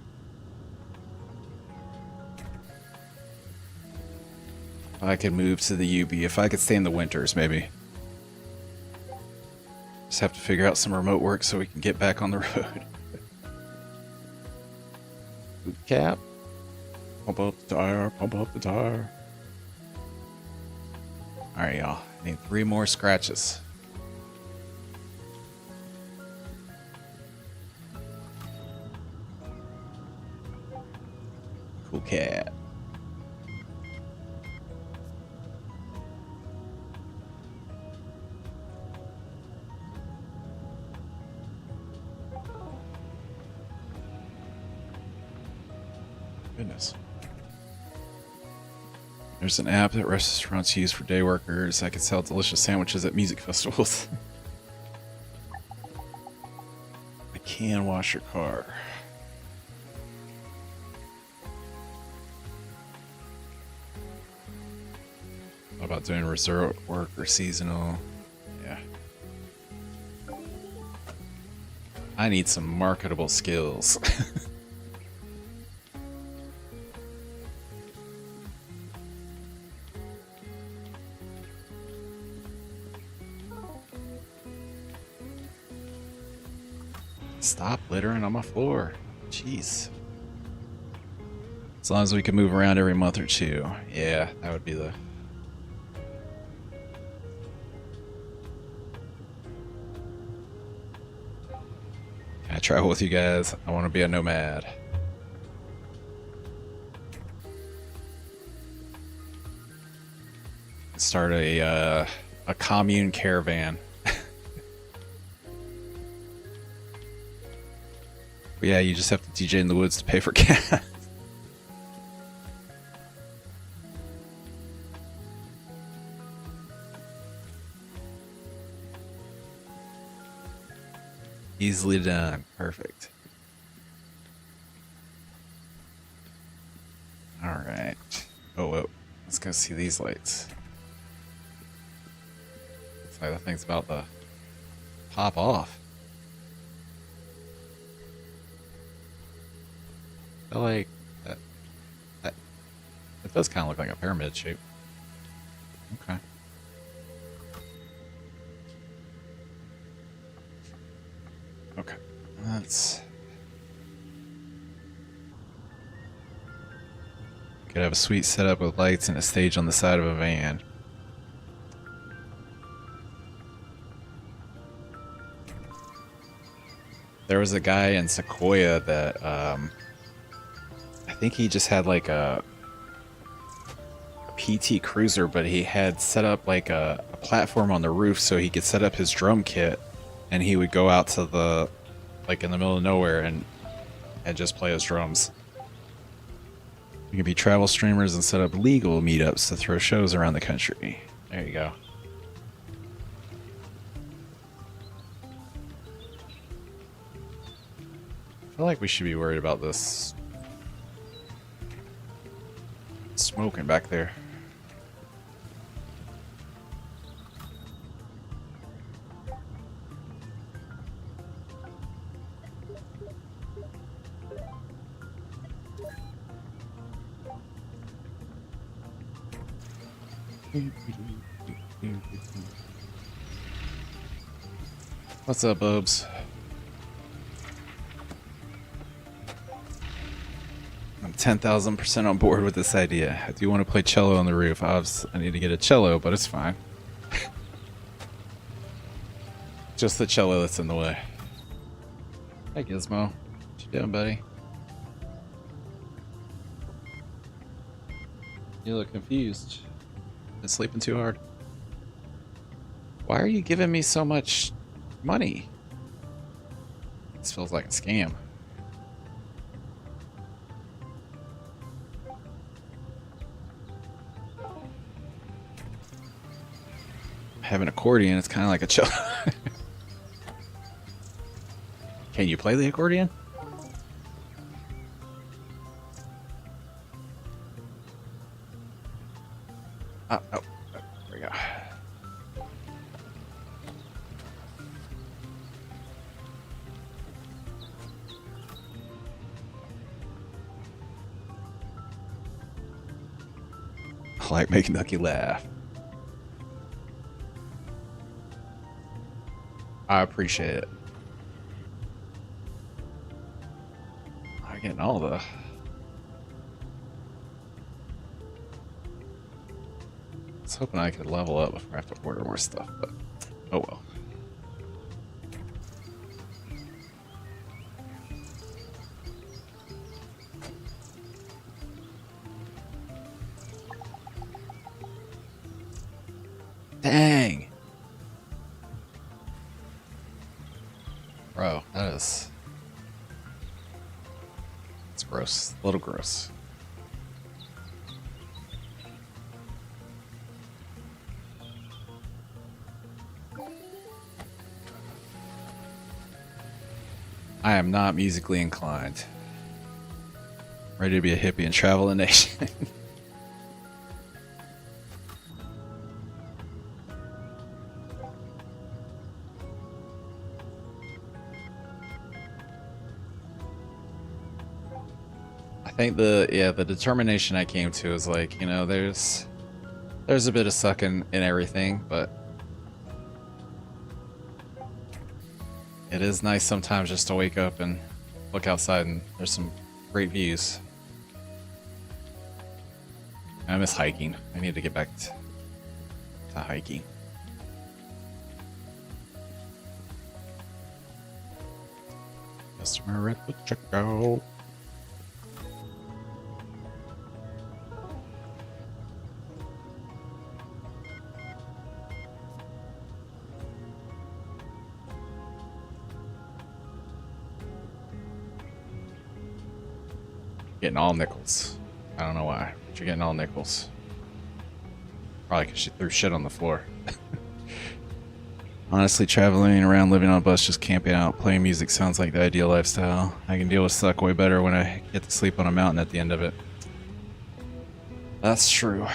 [SPEAKER 1] If I could move to the UB, if I could stay in the winters, maybe. Just have to figure out some remote work so we can get back on the road. Boot cap. Pump up the tire, pump up the tire. Alright, y'all. I need 3 more scratches. Cool cat. Goodness. There's an app that restaurants use for day workers. I can sell delicious sandwiches at music festivals. I can wash your car. How about doing resort work or seasonal? Yeah. I need some marketable skills. Stop littering on my floor. Jeez. As long as we can move around every month or two. Yeah, that would be the... Can I travel with you guys? I want to be a nomad. Start a commune caravan. But yeah, you just have to DJ in the woods to pay for gas. Easily done. Perfect. Alright. Oh, whoa. Let's go see these lights. Looks like the thing's about to pop off. I feel like that it does kind of look like a pyramid shape. Okay. Okay. Let's... Could have a sweet setup with lights and a stage on the side of a van. There was a guy in Sequoia that I think he just had like a PT Cruiser, but he had set up like a platform on the roof so he could set up his drum kit, and he would go out to the, like in the middle of nowhere and just play his drums. You can be travel streamers and set up legal meetups to throw shows around the country. There you go. I feel like we should be worried about this smoking back there. What's up, Bubs? I'm 10,000% on board with this idea. I do want to play cello on the roof. Obviously, I need to get a cello, but it's fine. Just the cello that's in the way. Hey, Gizmo. What you doing, buddy? You look confused. Been sleeping too hard. Why are you giving me so much money? This feels like a scam. I have an accordion. It's kind of like a cello. Can you play the accordion? Oh, there we go. I like making Nucky laugh. I appreciate it. I'm getting all the... I was hoping I could level up before I have to order more stuff, but oh well. Dang! Bro, that is... It's gross. A little gross. I am not musically inclined. Ready to be a hippie and travel the nation. I think the determination I came to is like, you know, there's a bit of sucking in everything, but It is nice sometimes just to wake up and look outside and there's some great views. I miss hiking. I need to get back to hiking. Customer at the checkout. Getting all nickels. I don't know why, but you're getting all nickels. Probably because she threw shit on the floor. Honestly, traveling around, living on a bus, just camping out, playing music sounds like the ideal lifestyle. I can deal with suck way better when I get to sleep on a mountain at the end of it. That's true.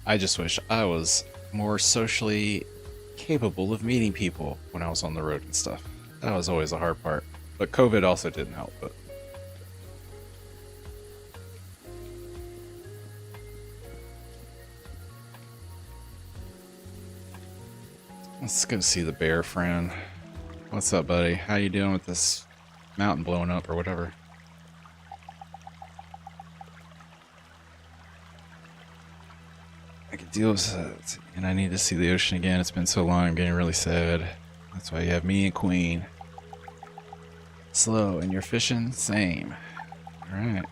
[SPEAKER 1] I just wish I was more socially capable of meeting people when I was on the road and stuff. That was always a hard part. But COVID also didn't help. But let's go see the bear friend. What's up, buddy? How you doing with this mountain blowing up or whatever? I could deal with that, and I need to see the ocean again. It's been so long, I'm getting really sad. That's why you have me and Queen. Slow, and you're fishing? Same. Alright.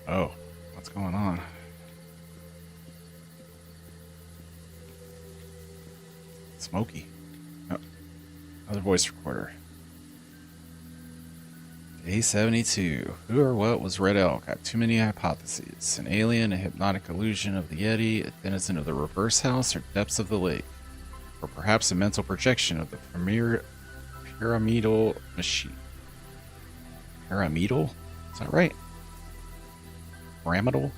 [SPEAKER 1] Oh, what's going on? Smokey. Oh, another voice recorder. Day 72. Who or what was Red Elk? I have too many hypotheses. An alien, a hypnotic illusion of the Yeti, a denizen of the reverse house, or depths of the lake. Or perhaps a mental projection of the pyramidal machine. Pyramidal? Is that right? Pyramidal?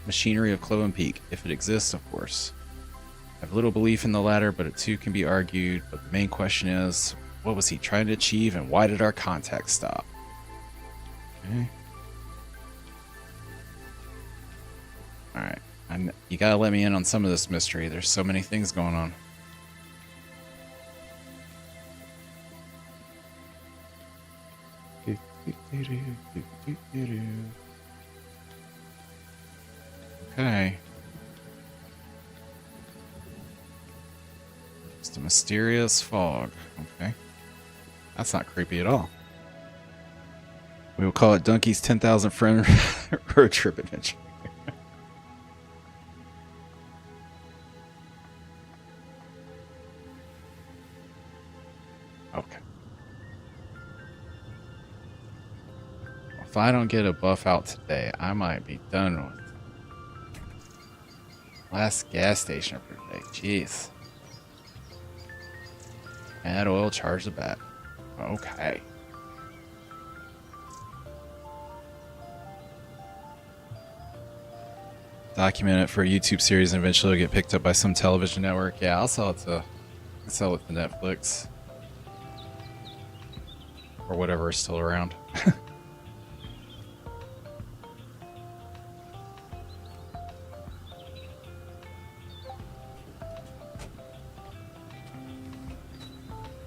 [SPEAKER 1] Machinery of Cloven Peak, if it exists, of course. I have little belief in the latter, but it too can be argued. But the main question is, what was he trying to achieve, and why did our contact stop? Okay. Alright. You gotta let me in on some of this mystery. There's so many things going on. Okay. Just a mysterious fog. Okay. That's not creepy at all. We will call it Donkey's 10,000 friend road trip adventure. Okay. If I don't get a buff out today, I might be done with it. Last gas station for today. Jeez. Add oil, charge the bat. Okay. Document it for a YouTube series and eventually it'll get picked up by some television network. Yeah, I'll sell it to Netflix. Or whatever is still around.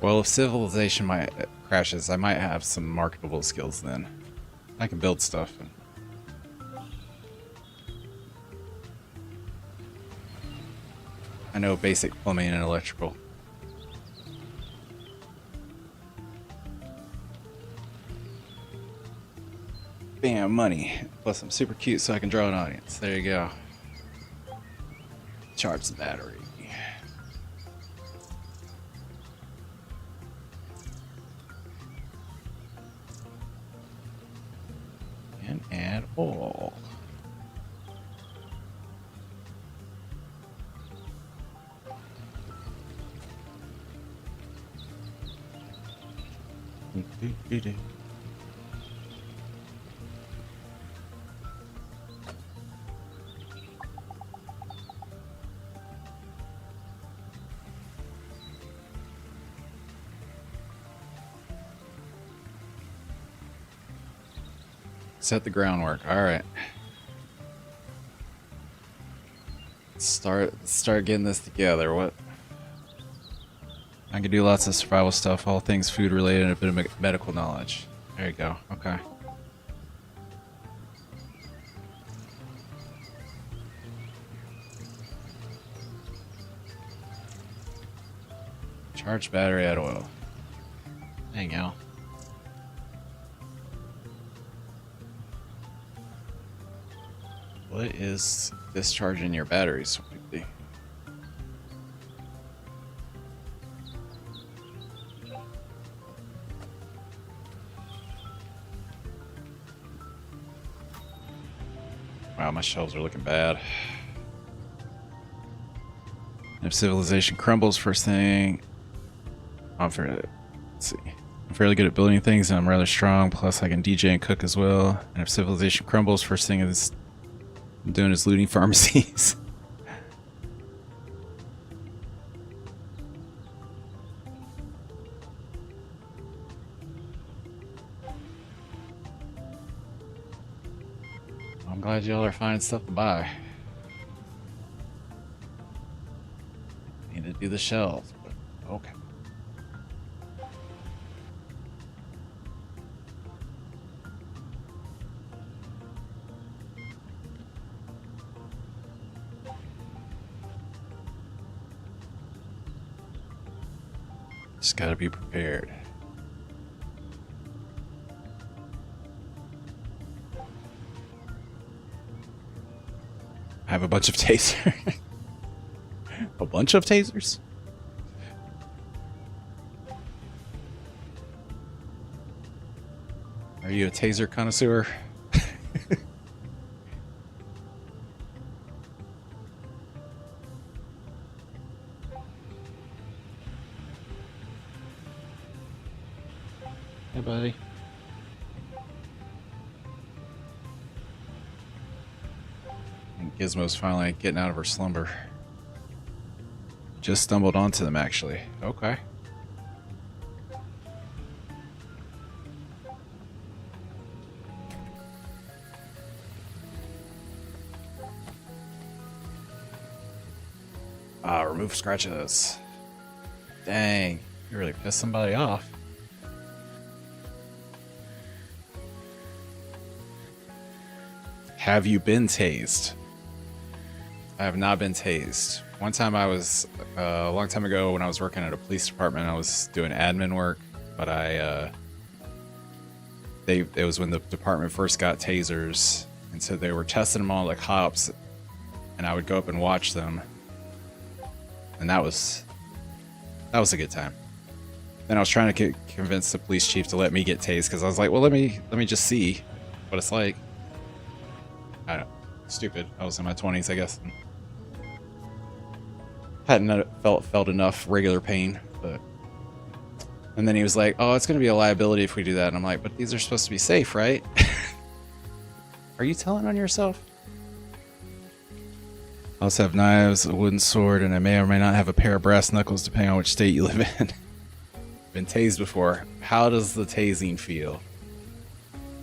[SPEAKER 1] Well, if civilization crashes, I might have some marketable skills then. I can build stuff. I know basic plumbing and electrical. Bam, money. Plus I'm super cute so I can draw an audience. There you go. Charge the battery. And add all. Set the groundwork. All right. Start getting this together. What? I can do lots of survival stuff, all things food related, and a bit of medical knowledge. There you go. Okay. Charge battery, add oil. Hang out. What is discharging your batteries? Wow, my shelves are looking bad. If civilization crumbles, first thing. Let's see. I'm fairly good at building things, and I'm rather strong. Plus, I can DJ and cook as well. And if civilization crumbles, first thing I'm doing is looting pharmacies. I'm glad y'all are finding stuff to buy. Need to do the shelves, but okay. Just gotta be prepared. I have a bunch of tasers. A bunch of tasers? Are you a taser connoisseur? Hey, buddy. And Gizmo's finally getting out of her slumber. Just stumbled onto them, actually. Okay. Remove scratches. Dang, you really pissed somebody off. Have you been tased? I have not been tased. One time I was, a long time ago when I was working at a police department, I was doing admin work, but it was when the department first got tasers, and so they were testing them on the cops, and I would go up and watch them, and that was a good time. Then I was trying to convince the police chief to let me get tased, because I was like, well, let me just see what it's like. I don't know. Stupid. I was in my 20s, I guess. Hadn't felt enough regular pain, but. And then he was like, "Oh, it's going to be a liability if we do that." And I'm like, "But these are supposed to be safe, right?" Are you telling on yourself? I also have knives, a wooden sword, and I may or may not have a pair of brass knuckles, depending on which state you live in. Been tased before. How does the tasing feel?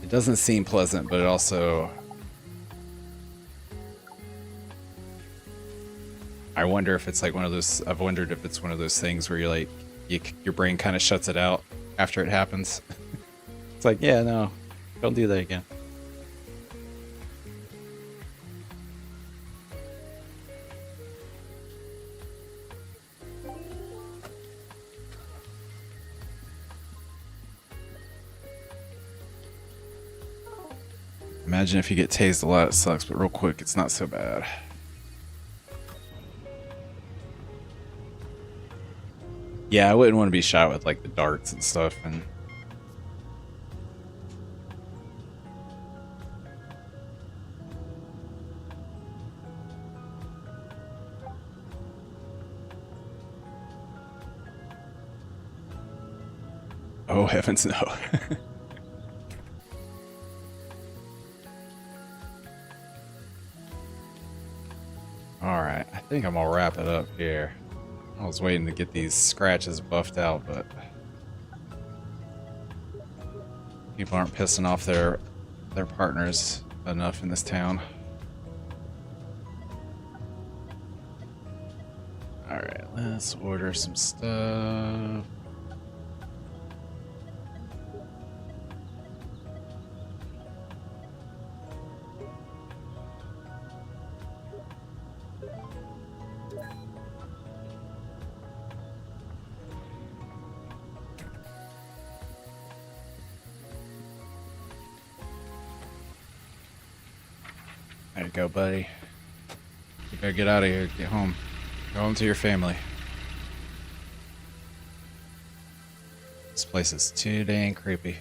[SPEAKER 1] It doesn't seem pleasant, but it also. I wonder if it's like one of those. I've wondered if it's one of those things where you're like, your brain kind of shuts it out after it happens. It's like, yeah, no, don't do that again. Imagine if you get tased a lot, it sucks, but real quick, it's not so bad. Yeah, I wouldn't want to be shot with like the darts and stuff, and oh heavens no. Alright, I think I'm gonna wrap it up here. I was waiting to get these scratches buffed out, but people aren't pissing off their their partners enough in this town. Alright, let's order some stuff. There you go, buddy. You better get out of here. Get home. Go home to your family. This place is too dang creepy.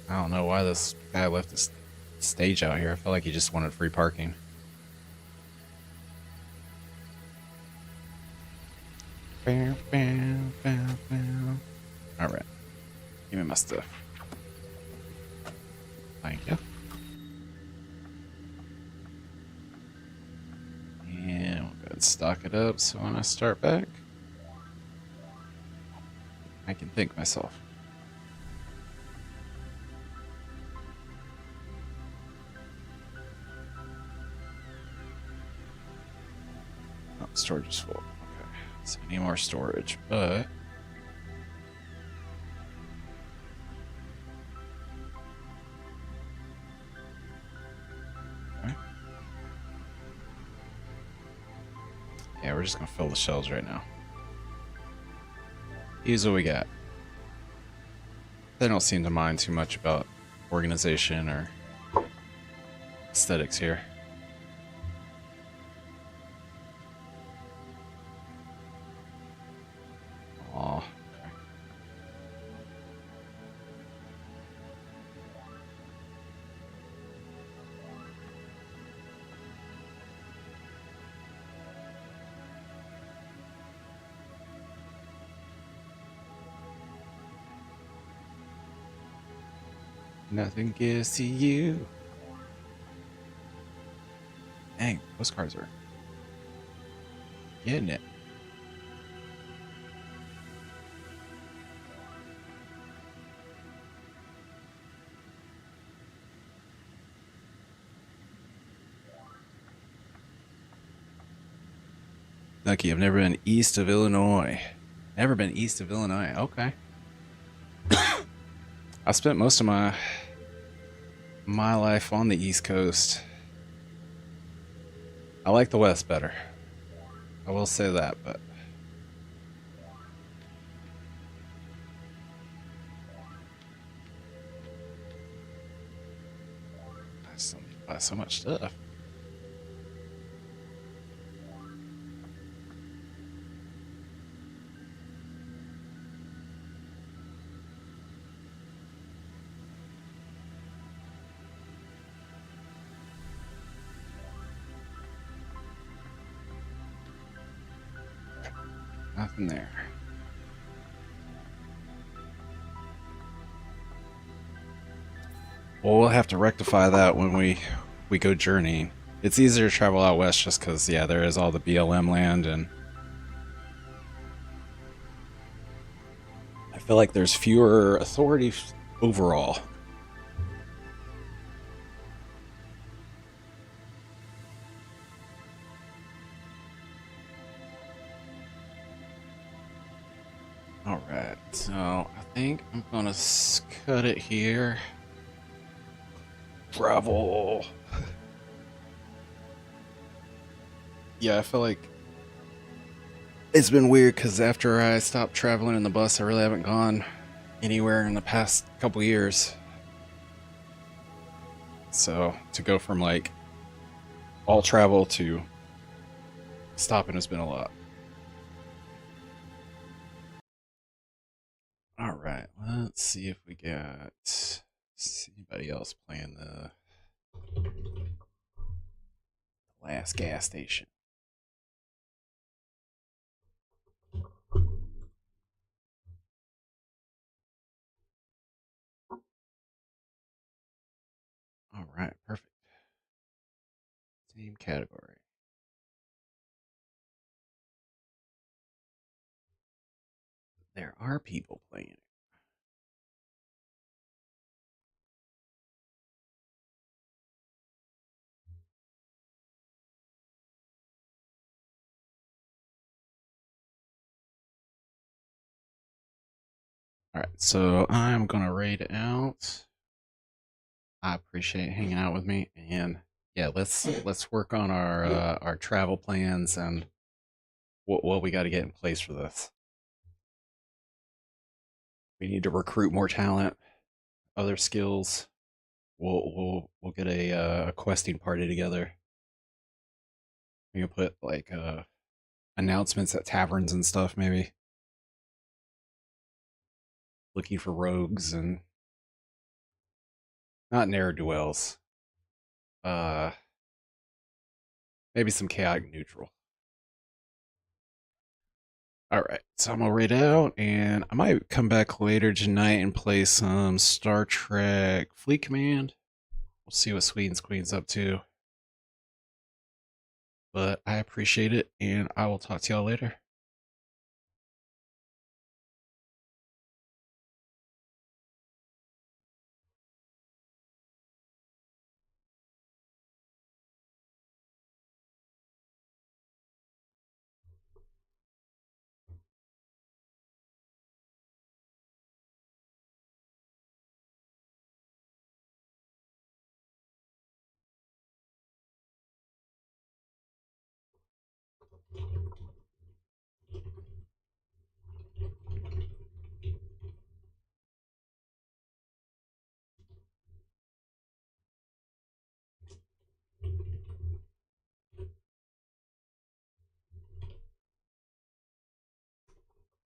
[SPEAKER 1] I don't know why this guy left this stage out here. I felt like he just wanted free parking. Alright. Give me my stuff. Thank you. And we'll go ahead and stock it up so when I start back, I can thank myself. Oh, storage is full. Okay. So I need more storage, but okay. Yeah, we're just gonna fill the shelves right now. Here's what we got. They don't seem to mind too much about organization or aesthetics here. Aw. Okay. Nothing gets to you. Dang, postcards are getting it. Lucky, I've never been east of Illinois. Never been east of Illinois. Okay. I spent most of my life on the East Coast. I like the West better. I will say that, but I still need to buy so much stuff. Nothing there. Well, we'll have to rectify that when we go journeying. It's easier to travel out west just because, yeah, there is all the BLM land, and I feel like there's fewer authorities overall. Alright, so I think I'm gonna cut it here. Travel. Yeah, I feel like it's been weird because after I stopped traveling in the bus, I really haven't gone anywhere in the past couple years. So to go from like all travel to stopping has been a lot. All right, let's see if we got anybody else playing the last gas station. All right, perfect. Same category. There are people playing it. Alright, so I'm gonna raid out. I appreciate hanging out with me, and yeah, let's work on our travel plans and what we got to get in place for this. We need to recruit more talent, other skills. We'll get a questing party together. We can put like announcements at taverns and stuff, maybe. Looking for rogues and not ne'er-do-wells. Maybe some chaotic neutral. Alright, so I'm gonna read out, and I might come back later tonight and play some Star Trek Fleet Command. We'll see what Sweden's Queen's up to. But I appreciate it, and I will talk to y'all later.